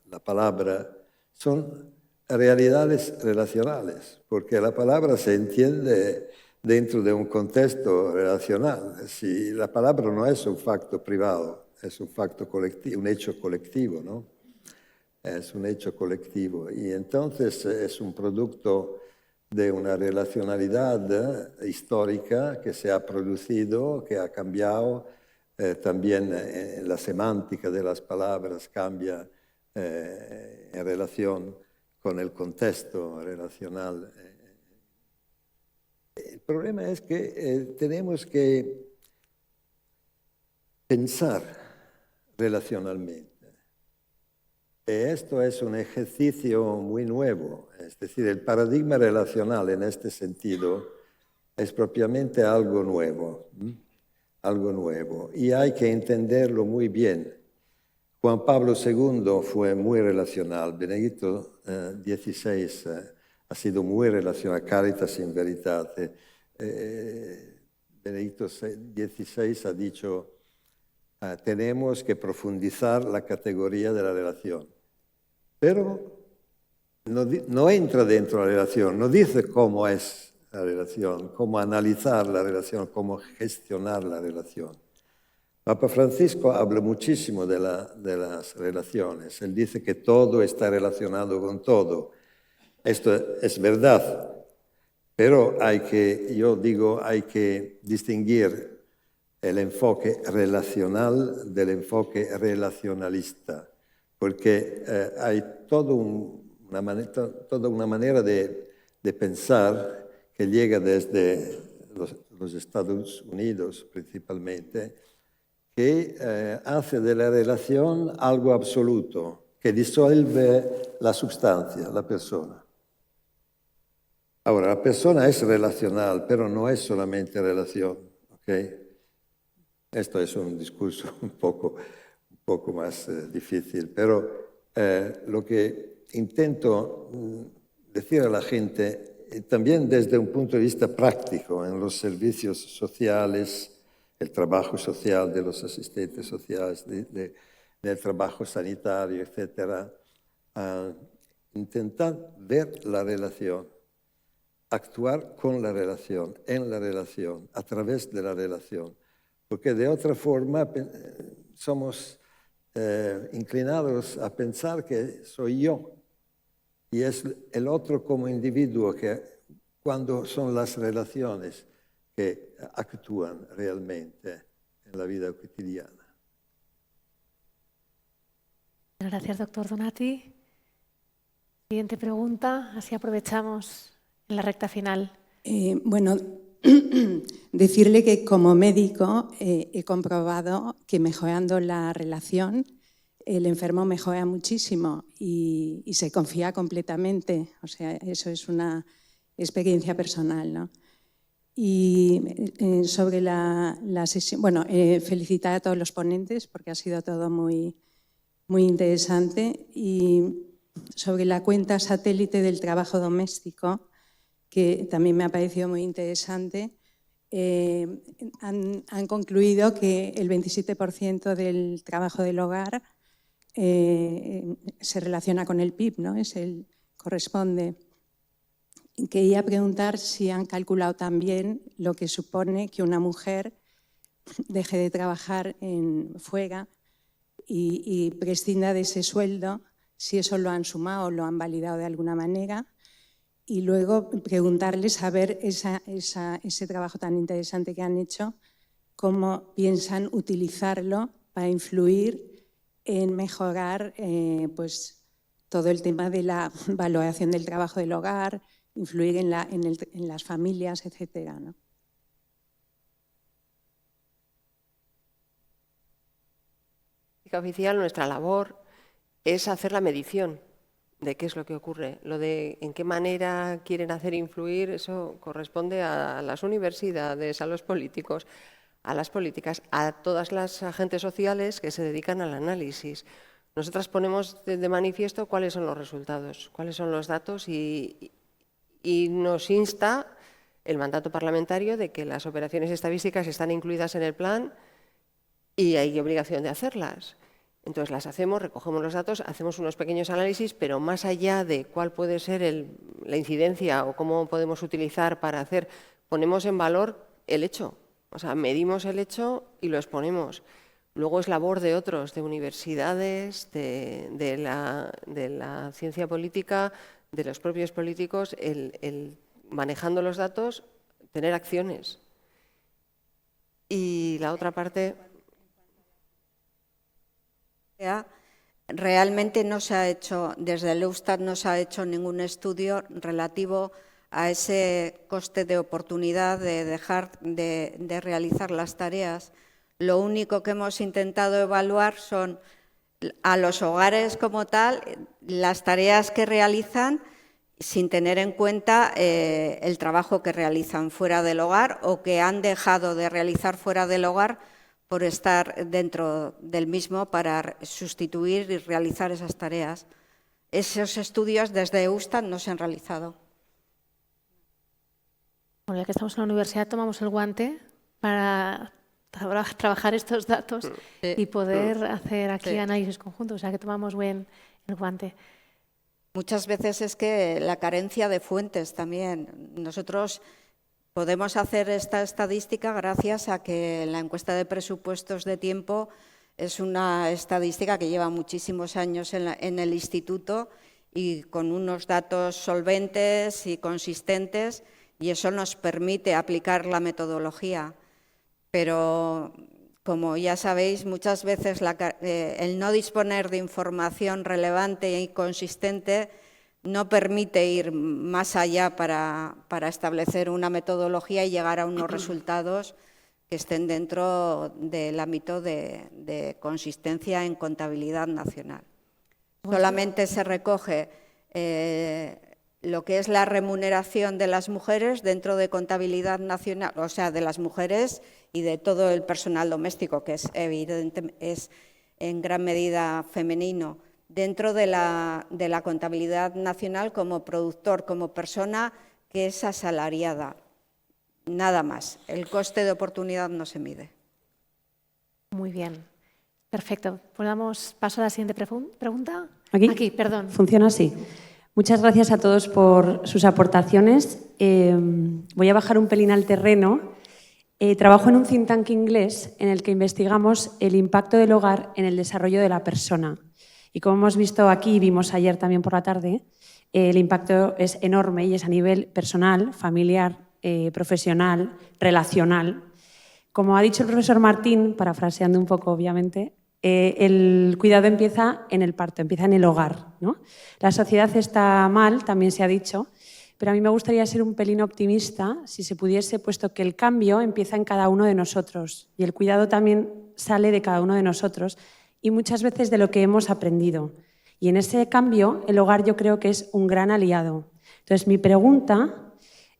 la palabra, son realidades relacionales, porque la palabra se entiende dentro de un contexto relacional. Si la palabra no es un facto privado, es un facto colectivo, un hecho colectivo, ¿no? Es un hecho colectivo. Y entonces es un producto de una relacionalidad histórica que se ha producido, que ha cambiado. También la semántica de las palabras cambia en relación con el contexto relacional. El problema es que tenemos que pensar relacionalmente. Esto es un ejercicio muy nuevo, es decir, el paradigma relacional en este sentido es propiamente algo nuevo. Algo nuevo, y hay que entenderlo muy bien. Juan Pablo II fue muy relacional, Benedicto XVI ha sido muy relacional, Caritas in Veritate. Benedicto XVI ha dicho, tenemos que profundizar la categoría de la relación, pero no entra dentro de la relación, no dice cómo es la relación, cómo analizar la relación, cómo gestionar la relación. Papa Francisco habla muchísimo de las relaciones. Él dice que todo está relacionado con todo. Esto es verdad, pero hay que distinguir el enfoque relacional del enfoque relacionalista, porque hay toda una manera de pensar que llega desde los Estados Unidos principalmente, que hace de la relación algo absoluto, que disuelve la sustancia, la persona. Ahora, la persona es relacional, pero no es solamente relación, ¿ok? Esto es un discurso un poco más difícil, pero lo que intento decir a la gente, también desde un punto de vista práctico, en los servicios sociales, el trabajo social de los asistentes sociales, del trabajo sanitario, etc., intentar ver la relación, actuar con la relación, en la relación, a través de la relación, porque de otra forma somos inclinados a pensar que soy yo y es el otro como individuo que cuando son las relaciones que actúan realmente en la vida cotidiana. Gracias, doctor Donati. Siguiente pregunta, así aprovechamos en la recta final. Bueno, decirle que como médico he comprobado que mejorando la relación el enfermo mejora muchísimo y se confía completamente. O sea, eso es una experiencia personal, ¿no? Y sobre la sesión, bueno, felicitar a todos los ponentes porque ha sido todo muy interesante. Y sobre la cuenta satélite del trabajo doméstico, que también me ha parecido muy interesante, han concluido que el 27% del trabajo del hogar se relaciona con el PIB, ¿no? Corresponde. Quería preguntar si han calculado también lo que supone que una mujer deje de trabajar fuera y prescinda de ese sueldo, si eso lo han sumado o lo han validado de alguna manera. Y luego preguntarles a ver ese trabajo tan interesante que han hecho, cómo piensan utilizarlo para influir en mejorar pues, todo el tema de la valoración del trabajo del hogar, influir en las familias, etcétera, ¿no? Oficial, nuestra labor es hacer la medición de qué es lo que ocurre. Lo de en qué manera quieren hacer influir, eso corresponde a las universidades, a los políticos, a las políticas, a todas las agentes sociales que se dedican al análisis. Nosotras ponemos de manifiesto cuáles son los resultados, cuáles son los datos y nos insta el mandato parlamentario de que las operaciones estadísticas están incluidas en el plan y hay obligación de hacerlas. Entonces las hacemos, recogemos los datos, hacemos unos pequeños análisis, pero más allá de cuál puede ser la incidencia o cómo podemos utilizar para hacer, ponemos en valor el hecho. O sea, medimos el hecho y lo exponemos. Luego es labor de otros, de universidades, de la ciencia política, de los propios políticos, el manejando los datos, tener acciones. Y la otra parte... Realmente no se ha hecho, desde el Eustat no se ha hecho ningún estudio relativo a ese coste de oportunidad de dejar de realizar las tareas. Lo único que hemos intentado evaluar son a los hogares como tal, las tareas que realizan sin tener en cuenta el trabajo que realizan fuera del hogar o que han dejado de realizar fuera del hogar por estar dentro del mismo para sustituir y realizar esas tareas. Esos estudios desde Eustat no se han realizado. Bueno, ya que estamos en la universidad, tomamos el guante para trabajar estos datos y poder hacer aquí análisis conjuntos, o sea que tomamos bien el guante. Muchas veces es que la carencia de fuentes también. Nosotros podemos hacer esta estadística gracias a que la encuesta de presupuestos de tiempo es una estadística que lleva muchísimos años en el instituto y con unos datos solventes y consistentes, y eso nos permite aplicar la metodología. Pero, como ya sabéis, muchas veces el no disponer de información relevante y consistente no permite ir más allá para establecer una metodología y llegar a unos resultados que estén dentro del ámbito de consistencia en contabilidad nacional. Solamente se recoge lo que es la remuneración de las mujeres dentro de contabilidad nacional, o sea, de las mujeres y de todo el personal doméstico, que es evidente, es en gran medida femenino, dentro de la contabilidad nacional como productor, como persona que es asalariada. Nada más. El coste de oportunidad no se mide. Muy bien. Perfecto. Pues damos paso a la siguiente pregunta. Aquí, perdón. Funciona así. Muchas gracias a todos por sus aportaciones. Voy a bajar un pelín al terreno. Trabajo en un think tank inglés en el que investigamos el impacto del hogar en el desarrollo de la persona. Y como hemos visto aquí y vimos ayer también por la tarde, el impacto es enorme y es a nivel personal, familiar, profesional, relacional. Como ha dicho el profesor Martín, parafraseando un poco obviamente, el cuidado empieza en el parto, empieza en el hogar, ¿no? La sociedad está mal, también se ha dicho, pero a mí me gustaría ser un pelín optimista si se pudiese, puesto que el cambio empieza en cada uno de nosotros y el cuidado también sale de cada uno de nosotros y muchas veces de lo que hemos aprendido. Y en ese cambio, el hogar yo creo que es un gran aliado. Entonces, mi pregunta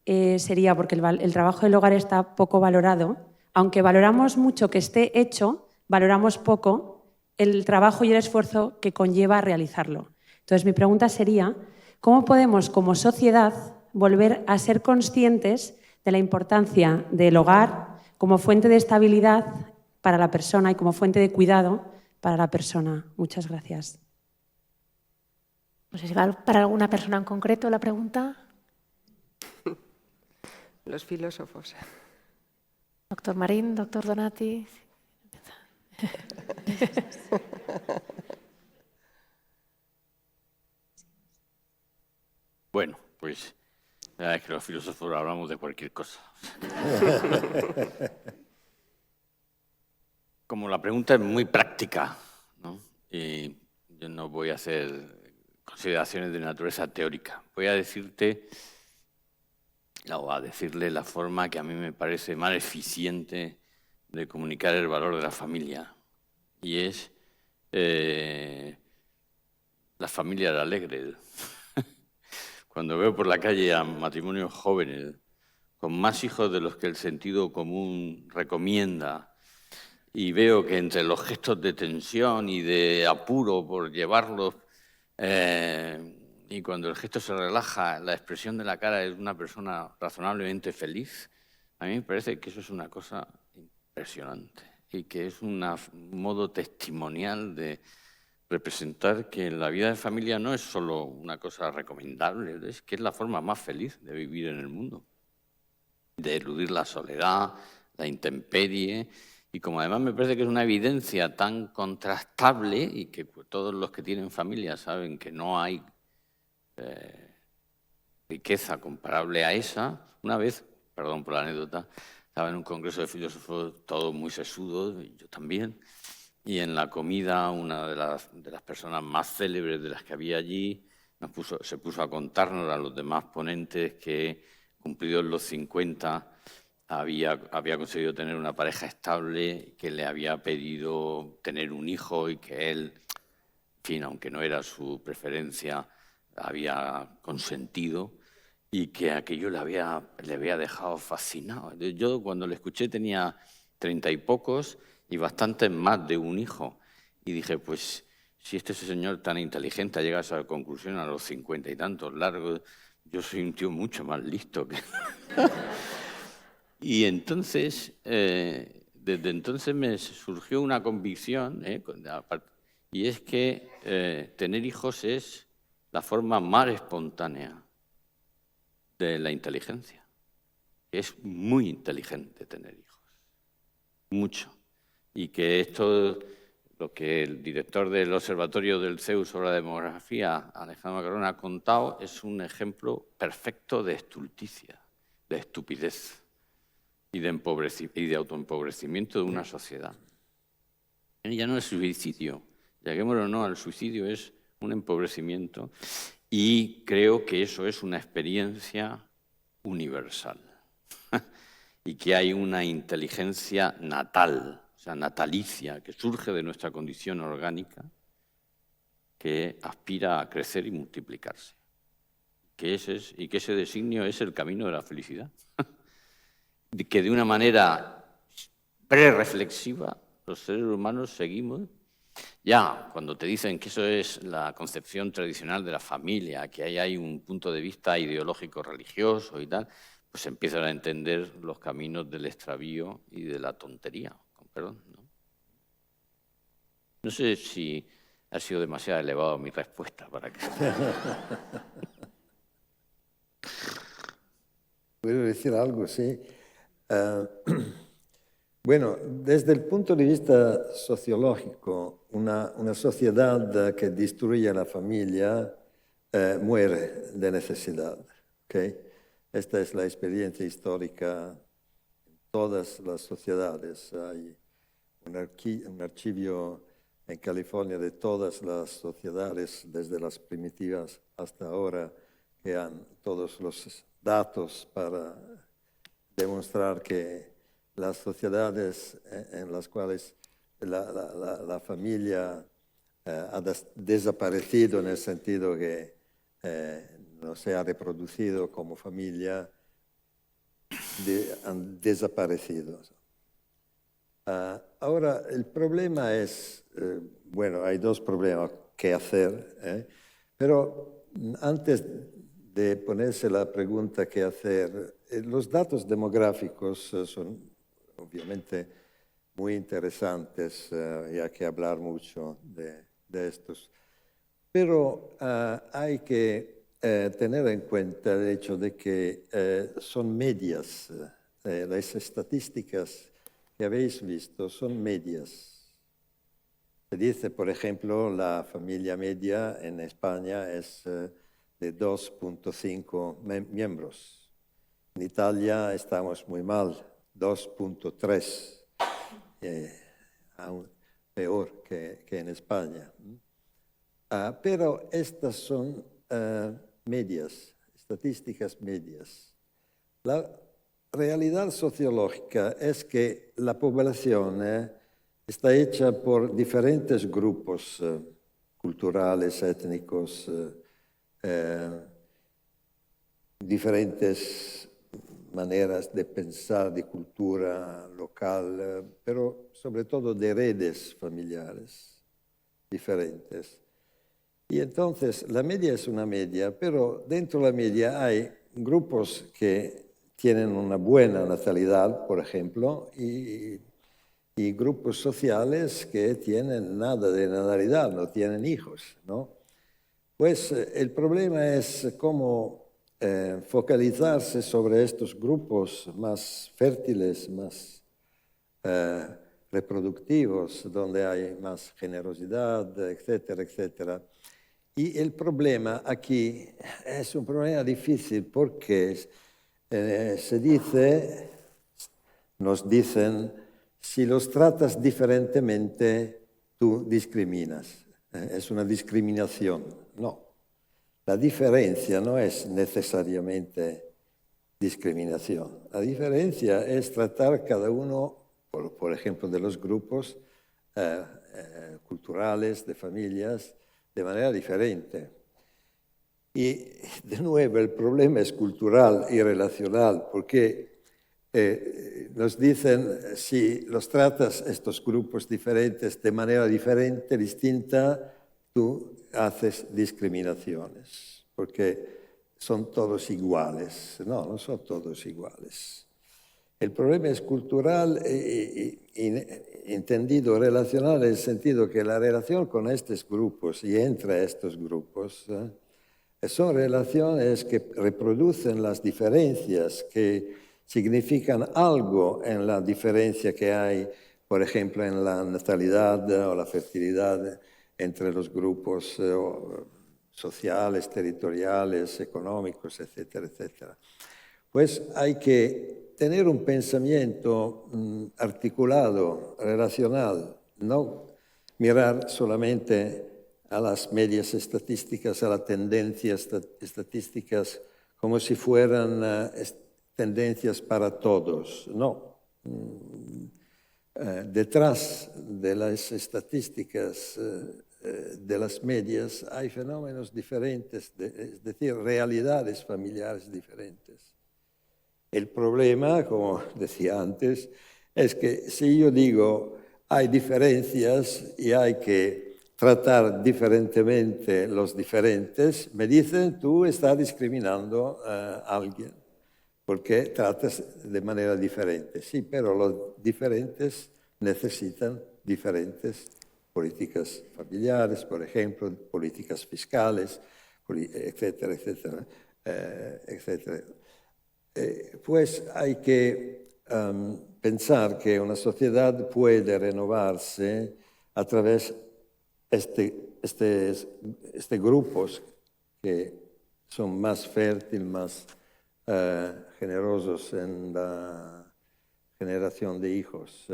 sería, porque el trabajo del hogar está poco valorado, aunque valoramos mucho que esté hecho, valoramos poco el trabajo y el esfuerzo que conlleva realizarlo. Entonces, mi pregunta sería, ¿cómo podemos como sociedad volver a ser conscientes de la importancia del hogar como fuente de estabilidad para la persona y como fuente de cuidado para la persona? Muchas gracias. No sé si va para alguna persona en concreto la pregunta. Los filósofos. Doctor Marín, doctor Donati. Bueno, pues la verdad es que los filósofos hablamos de cualquier cosa. Como la pregunta es muy práctica, ¿no? Y yo no voy a hacer consideraciones de naturaleza teórica. Voy a decirte, o a decirle la forma que a mí me parece más eficiente de comunicar el valor de la familia. Y es la familia alegre. Cuando veo por la calle a matrimonios jóvenes con más hijos de los que el sentido común recomienda y veo que entre los gestos de tensión y de apuro por llevarlos y cuando el gesto se relaja, la expresión de la cara es una persona razonablemente feliz, a mí me parece que eso es una cosa impresionante y que es un modo testimonial de representar que la vida de familia no es solo una cosa recomendable, es que es la forma más feliz de vivir en el mundo, de eludir la soledad, la intemperie, y como además me parece que es una evidencia tan contrastable y que pues, todos los que tienen familia saben que no hay riqueza comparable a esa. Una vez, perdón por la anécdota, estaba en un congreso de filósofos, todos muy sesudos, y yo también, y en la comida una de las personas más célebres de las que había allí se puso a contarnos a los demás ponentes que, cumplidos los 50, había conseguido tener una pareja estable, que le había pedido tener un hijo y que él, en fin, aunque no era su preferencia, había consentido y que aquello le había dejado fascinado. Yo cuando le escuché tenía 30 y pocos y bastantes más de un hijo. Y dije, pues, si ese señor tan inteligente ha llegado a esa conclusión a los 50 y tantos largos, yo soy un tío mucho más listo que... Y entonces, desde entonces me surgió una convicción, y es que tener hijos es la forma más espontánea de la inteligencia. Es muy inteligente tener hijos, mucho. Y que esto, lo que el director del Observatorio del CEU sobre la demografía, Alejandro Macarrón, ha contado, es un ejemplo perfecto de estulticia, de estupidez y de autoempobrecimiento de una sociedad. Ya no es suicidio, lleguémoslo o no al suicidio, es un empobrecimiento. Y creo que eso es una experiencia universal y que hay una inteligencia natal, o sea, natalicia, que surge de nuestra condición orgánica, que aspira a crecer y multiplicarse. Y que ese designio es el camino de la felicidad. Que de una manera prereflexiva los seres humanos seguimos. Ya, cuando te dicen que eso es la concepción tradicional de la familia, que ahí hay un punto de vista ideológico religioso y tal, pues empiezan a entender los caminos del extravío y de la tontería, con perdón, ¿no? No sé si ha sido demasiado elevado mi respuesta para que... ¿Puedo decir algo? Sí. Bueno, desde el punto de vista sociológico, una sociedad que destruye la familia muere de necesidad. ¿Okay? Esta es la experiencia histórica en todas las sociedades. Hay un archivo en California de todas las sociedades, desde las primitivas hasta ahora, que han todos los datos para demostrar que las sociedades en las cuales la familia ha desaparecido en el sentido que no se ha reproducido como familia, han desaparecido. Ahora, el problema es, bueno, hay dos problemas que hacer, pero antes de ponerse la pregunta qué hacer, los datos demográficos son obviamente muy interesantes y hay que hablar mucho de estos. Pero hay que tener en cuenta el hecho de que son medias. Las estadísticas que habéis visto son medias. Se dice, por ejemplo, la familia media en España es de 2.5 miembros. En Italia estamos muy mal, 2.3, aún peor que en España. Pero estas son medias, estadísticas medias. La realidad sociológica es que la población está hecha por diferentes grupos culturales, étnicos, diferentes maneras de pensar, de cultura local, pero sobre todo de redes familiares diferentes. Y entonces la media es una media, pero dentro de la media hay grupos que tienen una buena natalidad, por ejemplo, y grupos sociales que tienen nada de natalidad, no tienen hijos, ¿no? Pues el problema es cómo focalizarse sobre estos grupos más fértiles, más reproductivos, donde hay más generosidad, etcétera, etcétera. Y el problema aquí es un problema difícil porque se dice, nos dicen, si los tratas diferentemente, tú discriminas. Es una discriminación. No. La diferencia no es necesariamente discriminación. La diferencia es tratar cada uno, por ejemplo, de los grupos culturales, de familias, de manera diferente. Y de nuevo el problema es cultural y relacional, porque nos dicen si los tratas estos grupos diferentes de manera diferente, distinta, tú haces discriminaciones, porque son todos iguales. No, no son todos iguales. El problema es cultural entendido relacional en el sentido que la relación con estos grupos y entre estos grupos son relaciones que reproducen las diferencias, que significan algo en la diferencia que hay, por ejemplo, en la natalidad o la fertilidad entre los grupos sociales, territoriales, económicos, etcétera, etcétera. Pues hay que tener un pensamiento articulado, relacional, no mirar solamente a las medias estadísticas, a las tendencias estadísticas, como si fueran tendencias para todos. No. Detrás de las estadísticas de las medias hay fenómenos diferentes, es decir, realidades familiares diferentes. El problema, como decía antes, es que si yo digo hay diferencias y hay que tratar diferentemente los diferentes, me dicen tú estás discriminando a alguien porque tratas de manera diferente. Sí, pero los diferentes necesitan diferentes políticas familiares, por ejemplo, políticas fiscales, etcétera, etcétera, etcétera. Pues hay que pensar que una sociedad puede renovarse a través de grupos que son más fértiles, más generosos en la generación de hijos.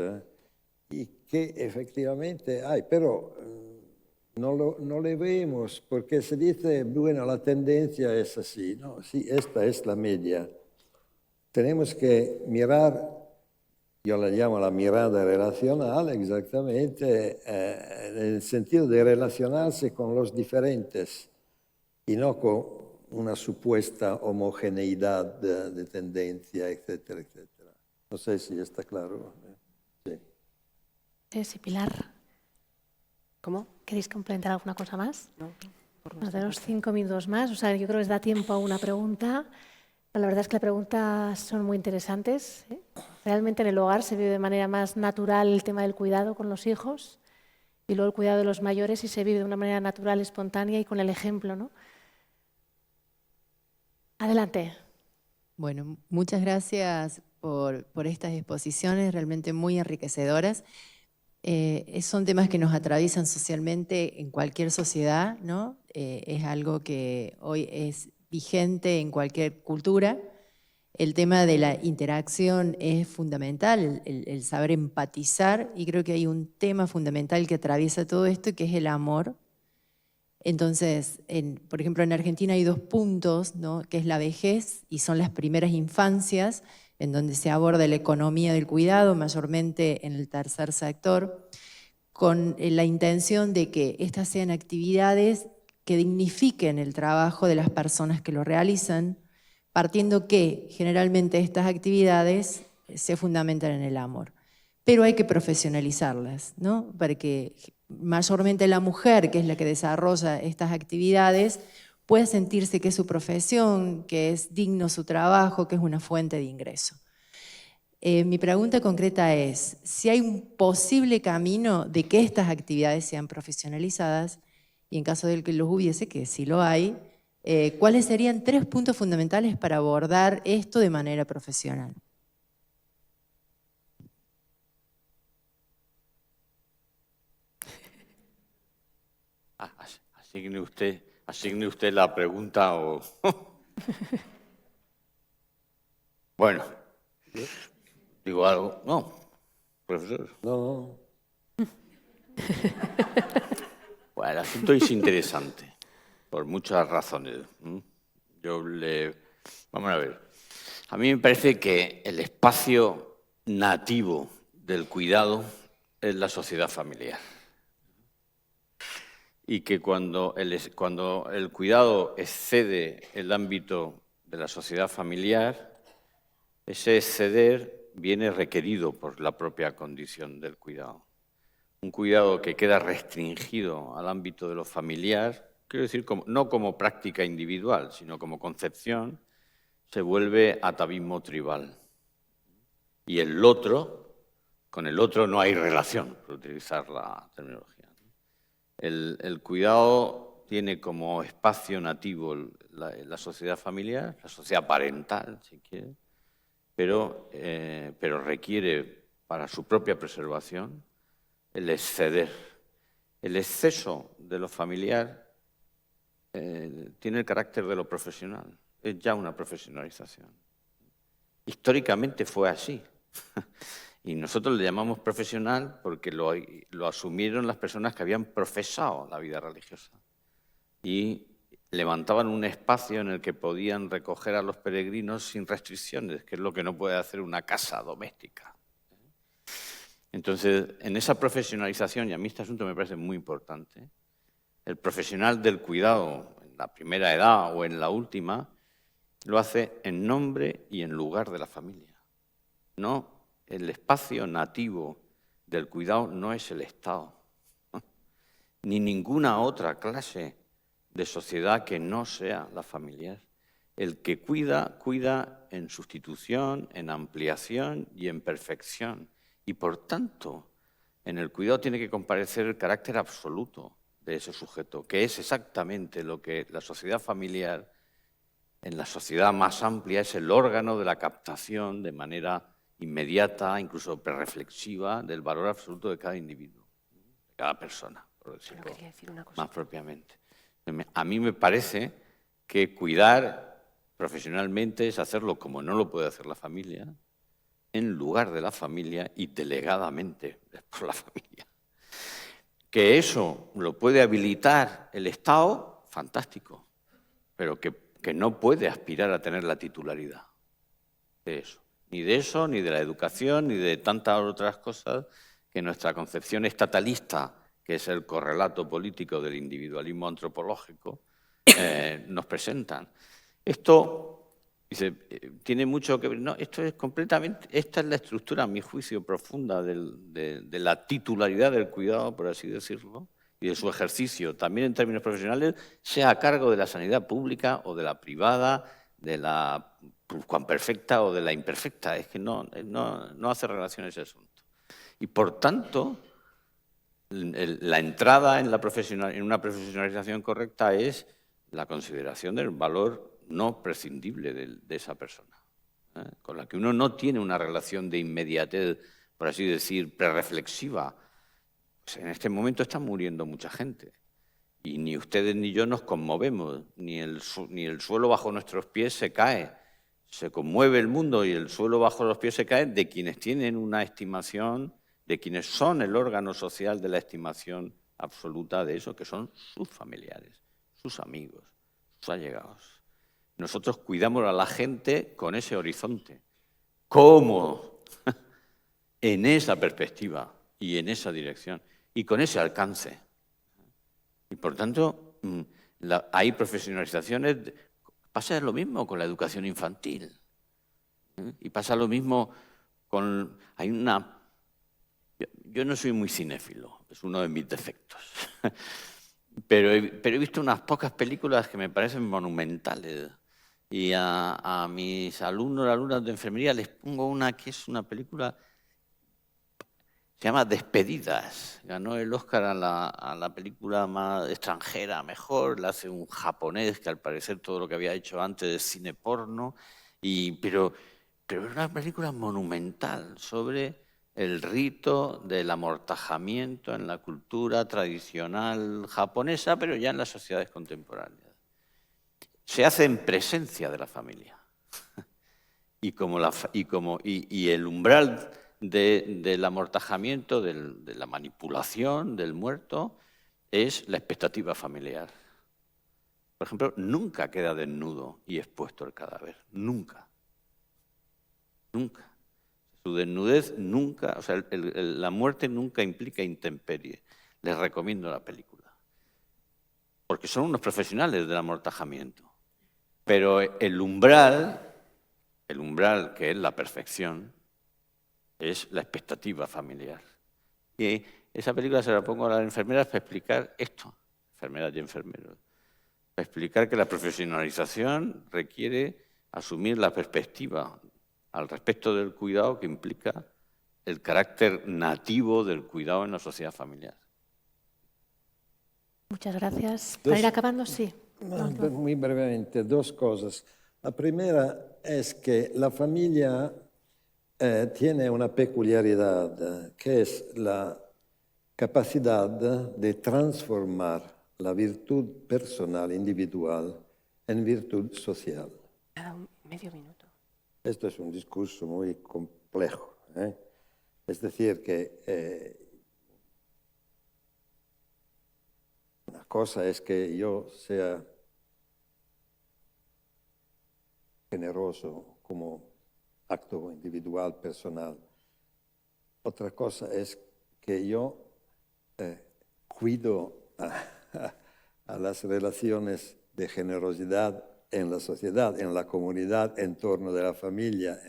Y que efectivamente hay, pero no le vemos porque se dice, bueno, la tendencia es así. No, sí, esta es la media. Tenemos que mirar, yo la llamo la mirada relacional, exactamente, en el sentido de relacionarse con los diferentes y no con una supuesta homogeneidad de tendencia, etcétera, etcétera. No sé si está claro. Sí, Pilar. ¿Cómo? ¿Queréis complementar alguna cosa más? No. Nos tenemos 5 minutos más, o sea, yo creo que les da tiempo a una pregunta. La verdad es que las preguntas son muy interesantes. Realmente en el hogar se vive de manera más natural el tema del cuidado con los hijos y luego el cuidado de los mayores y se vive de una manera natural, espontánea y con el ejemplo, ¿no? Adelante. Bueno, muchas gracias por estas exposiciones realmente muy enriquecedoras. Son temas que nos atraviesan socialmente en cualquier sociedad, ¿no? Es algo que hoy es vigente en cualquier cultura. El tema de la interacción es fundamental, el saber empatizar, y creo que hay un tema fundamental que atraviesa todo esto, que es el amor. Entonces, por ejemplo, en Argentina hay 2 puntos, ¿no? Que es la vejez y son las primeras infancias, en donde se aborda la economía del cuidado, mayormente en el tercer sector, con la intención de que estas sean actividades que dignifiquen el trabajo de las personas que lo realizan, partiendo que generalmente estas actividades se fundamentan en el amor. Pero hay que profesionalizarlas, ¿no? Para que mayormente la mujer, que es la que desarrolla estas actividades, pueda sentirse que es su profesión, que es digno su trabajo, que es una fuente de ingreso. Mi pregunta concreta es, si hay un posible camino de que estas actividades sean profesionalizadas, y en caso de que los hubiese, que sí lo hay, ¿cuáles serían 3 puntos fundamentales para abordar esto de manera profesional? Asigne usted la pregunta o... Bueno, digo algo. No, profesor. No. Bueno, el asunto es interesante, por muchas razones. Vamos a ver. A mí me parece que el espacio nativo del cuidado es la sociedad familiar. Y que cuando el cuidado excede el ámbito de la sociedad familiar, ese exceder viene requerido por la propia condición del cuidado. Un cuidado que queda restringido al ámbito de lo familiar, quiero decir, no como práctica individual, sino como concepción, se vuelve atavismo tribal. Y con el otro no hay relación, por utilizar la terminología. El cuidado tiene como espacio nativo la sociedad familiar, la sociedad parental, si quiere, pero requiere para su propia preservación el exceder. El exceso de lo familiar tiene el carácter de lo profesional, es ya una profesionalización. Históricamente fue así. Y nosotros le llamamos profesional porque lo asumieron las personas que habían profesado la vida religiosa y levantaban un espacio en el que podían recoger a los peregrinos sin restricciones, que es lo que no puede hacer una casa doméstica. Entonces, en esa profesionalización, y a mí este asunto me parece muy importante, el profesional del cuidado en la primera edad o en la última lo hace en nombre y en lugar de la familia. No, el espacio nativo del cuidado no es el Estado, ¿no? Ni ninguna otra clase de sociedad que no sea la familiar. El que cuida, cuida en sustitución, en ampliación y en perfección. Y por tanto, en el cuidado tiene que comparecer el carácter absoluto de ese sujeto, que es exactamente lo que la sociedad familiar, en la sociedad más amplia, es el órgano de la captación de manera inmediata, incluso prereflexiva, del valor absoluto de cada individuo, de cada persona, por decirlo más propiamente. A mí me parece que cuidar profesionalmente es hacerlo como no lo puede hacer la familia, en lugar de la familia y delegadamente por la familia. Que eso lo puede habilitar el Estado, fantástico, pero que no puede aspirar a tener la titularidad de eso. Ni de eso, ni de la educación, ni de tantas otras cosas que nuestra concepción estatalista, que es el correlato político del individualismo antropológico, nos presentan. Esto dice, tiene mucho que ver. No, esto es completamente. Esta es la estructura, a mi juicio, profunda de la titularidad del cuidado, por así decirlo, y de su ejercicio, también en términos profesionales, sea a cargo de la sanidad pública o de la privada, de la cuanperfecta o de la imperfecta. Es que no hace relación ese asunto. Y por tanto, la entrada en una profesionalización correcta es la consideración del valor no prescindible de esa persona, con la que uno no tiene una relación de inmediatez, por así decir, prereflexiva. Pues en este momento está muriendo mucha gente y ni ustedes ni yo nos conmovemos, ni el suelo bajo nuestros pies se cae. Se conmueve el mundo y el suelo bajo los pies se cae de quienes tienen una estimación, de quienes son el órgano social de la estimación absoluta de eso, que son sus familiares, sus amigos, sus allegados. Nosotros cuidamos a la gente con ese horizonte. ¿Cómo? En esa perspectiva y en esa dirección y con ese alcance. Y por tanto, hay profesionalizaciones. Pasa lo mismo con la educación infantil. Y pasa lo mismo con... Yo no soy muy cinéfilo, es uno de mis defectos. Pero he visto unas pocas películas que me parecen monumentales. Y a mis alumnas de enfermería les pongo una que es una película, se llama Despedidas. Ganó el Oscar a la película más extranjera mejor, la hace un japonés que al parecer todo lo que había hecho antes de cine porno, pero es una película monumental sobre el rito del amortajamiento en la cultura tradicional japonesa, pero ya en las sociedades contemporáneas. Se hace en presencia de la familia. Y el umbral del amortajamiento, de la manipulación del muerto, es la expectativa familiar. Por ejemplo, nunca queda desnudo y expuesto el cadáver. Nunca. Nunca. Su desnudez nunca, o sea, la muerte nunca implica intemperie. Les recomiendo la película. Porque son unos profesionales del amortajamiento. Pero el umbral que es la perfección, es la expectativa familiar. Y esa película se la pongo a las enfermeras para explicar esto, enfermeras y enfermeros, para explicar que la profesionalización requiere asumir la perspectiva al respecto del cuidado que implica el carácter nativo del cuidado en la sociedad familiar. Muchas gracias. Para ir acabando, sí. Muy brevemente, dos cosas. La primera es que la familia tiene una peculiaridad, que es la capacidad de transformar la virtud personal, individual, en virtud social. Cada medio minuto. Esto es un discurso muy complejo, Es decir, que una cosa es que yo sea generoso como acto individual, personal. Otra cosa es que yo cuido a las relaciones de generosidad en la sociedad, en la comunidad, en torno de la familia,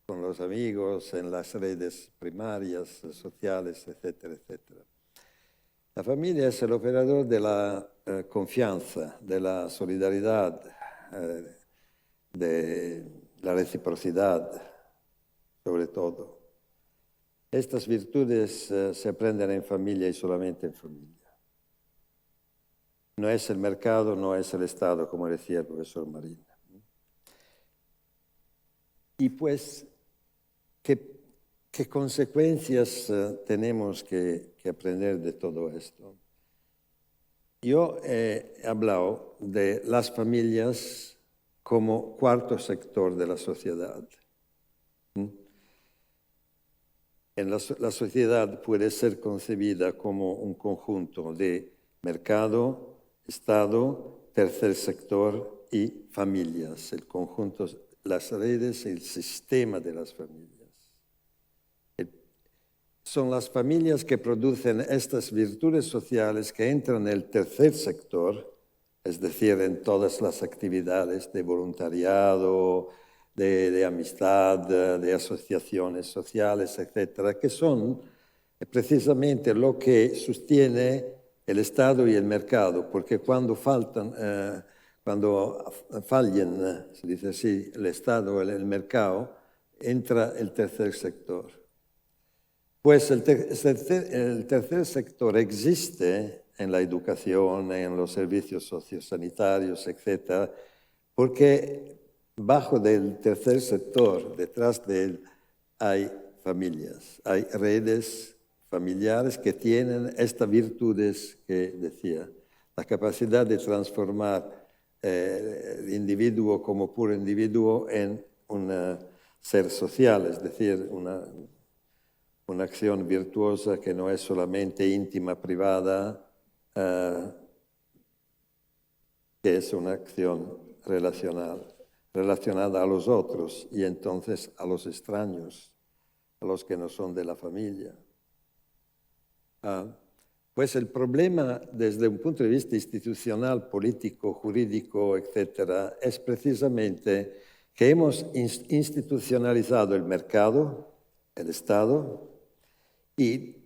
con los amigos, en las redes primarias, sociales, etcétera, etcétera. La familia es el operador de la confianza, de la solidaridad, de la reciprocidad, sobre todo. Estas virtudes se aprenden en familia y solamente en familia. No es el mercado, no es el Estado, como decía el profesor Marina. Y pues, ¿qué consecuencias tenemos que aprender de todo esto? Yo he hablado de las familias como cuarto sector de la sociedad. La sociedad puede ser concebida como un conjunto de mercado, Estado, tercer sector y familias, el conjunto, las redes y el sistema de las familias. Son las familias que producen estas virtudes sociales que entran en el tercer sector, es decir, en todas las actividades de voluntariado, de amistad, de asociaciones sociales, etcétera, que son precisamente lo que sostiene el Estado y el mercado, porque cuando fallan, se dice así, el Estado o el mercado, entra el tercer sector. Pues el tercer sector existe en la educación, en los servicios sociosanitarios, etcétera, porque bajo del tercer sector, detrás de él, hay familias, hay redes familiares que tienen estas virtudes que decía, la capacidad de transformar el individuo como puro individuo en un ser social, es decir, una acción virtuosa que no es solamente íntima, privada, que es una acción relacionada a los otros y entonces a los extraños, a los que no son de la familia. Pues el problema desde un punto de vista institucional, político, jurídico, etcétera, es precisamente que hemos institucionalizado el mercado, el Estado, y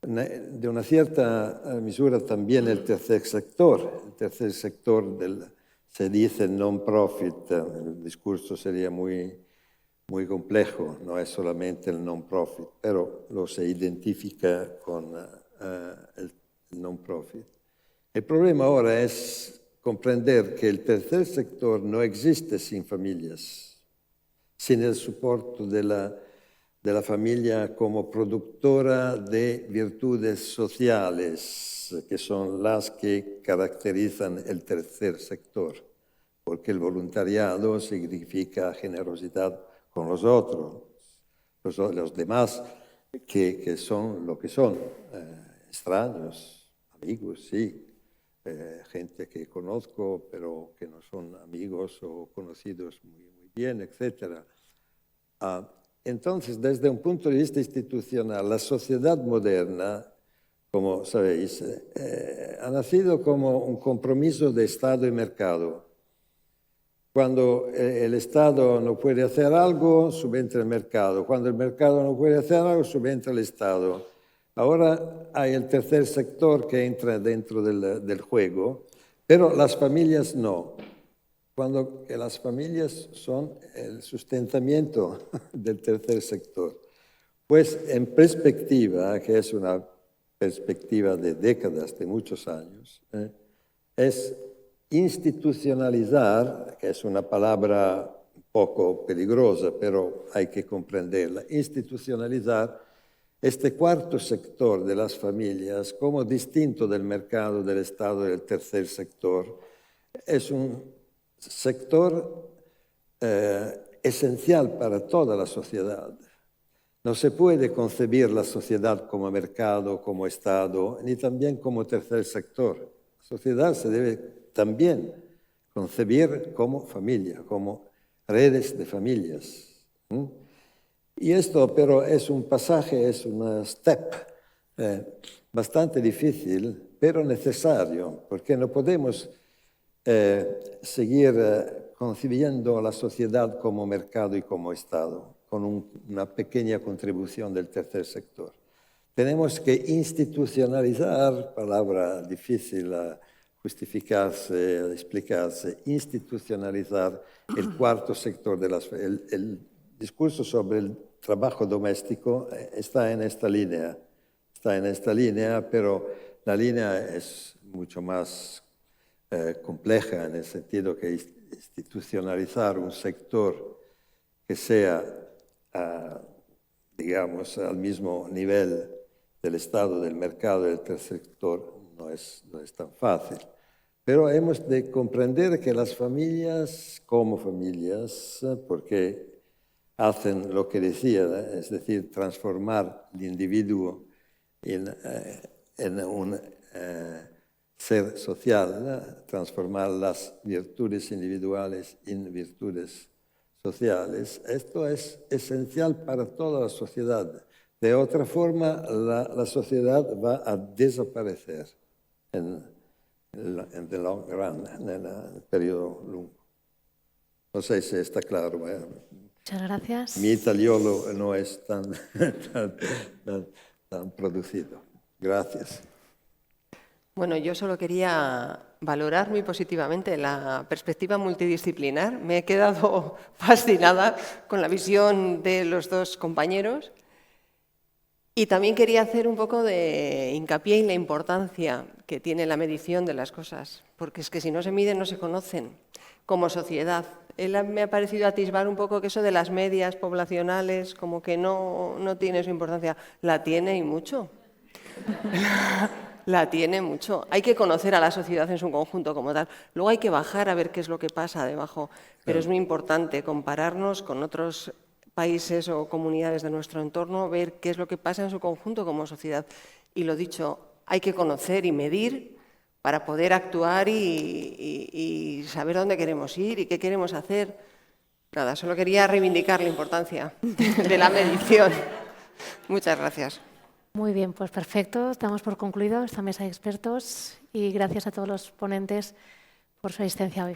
de una cierta misura también el tercer sector. El tercer sector se dice non-profit, el discurso sería muy complejo, no es solamente el non-profit, pero lo se identifica con el non-profit. El problema ahora es comprender que el tercer sector no existe sin familias, sin el soporte de la familia como productora de virtudes sociales, que son las que caracterizan el tercer sector, porque el voluntariado significa generosidad con los otros, los demás que son lo que son, extraños, amigos, sí, gente que conozco pero que no son amigos o conocidos muy bien, etc. Entonces, desde un punto de vista institucional, la sociedad moderna, como sabéis, ha nacido como un compromiso de Estado y mercado. Cuando el Estado no puede hacer algo, subentra el mercado. Cuando el mercado no puede hacer algo, subentra el Estado. Ahora hay el tercer sector que entra dentro del juego, pero las familias no. Cuando las familias son el sustentamiento del tercer sector. Pues en perspectiva, que es una perspectiva de décadas, de muchos años, es institucionalizar, que es una palabra un poco peligrosa, pero hay que comprenderla, institucionalizar este cuarto sector de las familias como distinto del mercado, del Estado y del tercer sector. Es un sector esencial para toda la sociedad. No se puede concebir la sociedad como mercado, como Estado, ni también como tercer sector. La sociedad se debe también concebir como familia, como redes de familias. Y esto, pero es un pasaje, es un step bastante difícil, pero necesario, porque no podemos seguir concibiendo la sociedad como mercado y como Estado, con una pequeña contribución del tercer sector. Tenemos que institucionalizar, palabra difícil a justificarse, a explicarse, institucionalizar el cuarto sector de las... El discurso sobre el trabajo doméstico está en esta línea, pero la línea es mucho más compleja en el sentido que institucionalizar un sector que sea, digamos, al mismo nivel del Estado, del mercado, del tercer sector, no es tan fácil. Pero hemos de comprender que las familias, como familias, porque hacen lo que decía, es decir, transformar el individuo en un ser social, transformar las virtudes individuales en virtudes sociales. Esto es esencial para toda la sociedad. De otra forma, la sociedad va a desaparecer en the long run, en el periodo largo. No sé si está claro. Muchas gracias. Mi italiano no es tan producido. Gracias. Bueno, yo solo quería valorar muy positivamente la perspectiva multidisciplinar. Me he quedado fascinada con la visión de los dos compañeros. Y también quería hacer un poco de hincapié en la importancia que tiene la medición de las cosas, porque es que si no se miden no se conocen como sociedad. Él me ha parecido atisbar un poco que eso de las medias poblacionales como que no tiene su importancia. La tiene y mucho. La tiene mucho. Hay que conocer a la sociedad en su conjunto como tal. Luego hay que bajar a ver qué es lo que pasa debajo. Pero es muy importante compararnos con otros países o comunidades de nuestro entorno, ver qué es lo que pasa en su conjunto como sociedad. Y lo dicho, hay que conocer y medir para poder actuar y saber dónde queremos ir y qué queremos hacer. Nada, solo quería reivindicar la importancia de la medición. Muchas gracias. Muy bien, pues perfecto. Damos por concluido esta mesa de expertos y gracias a todos los ponentes por su asistencia hoy.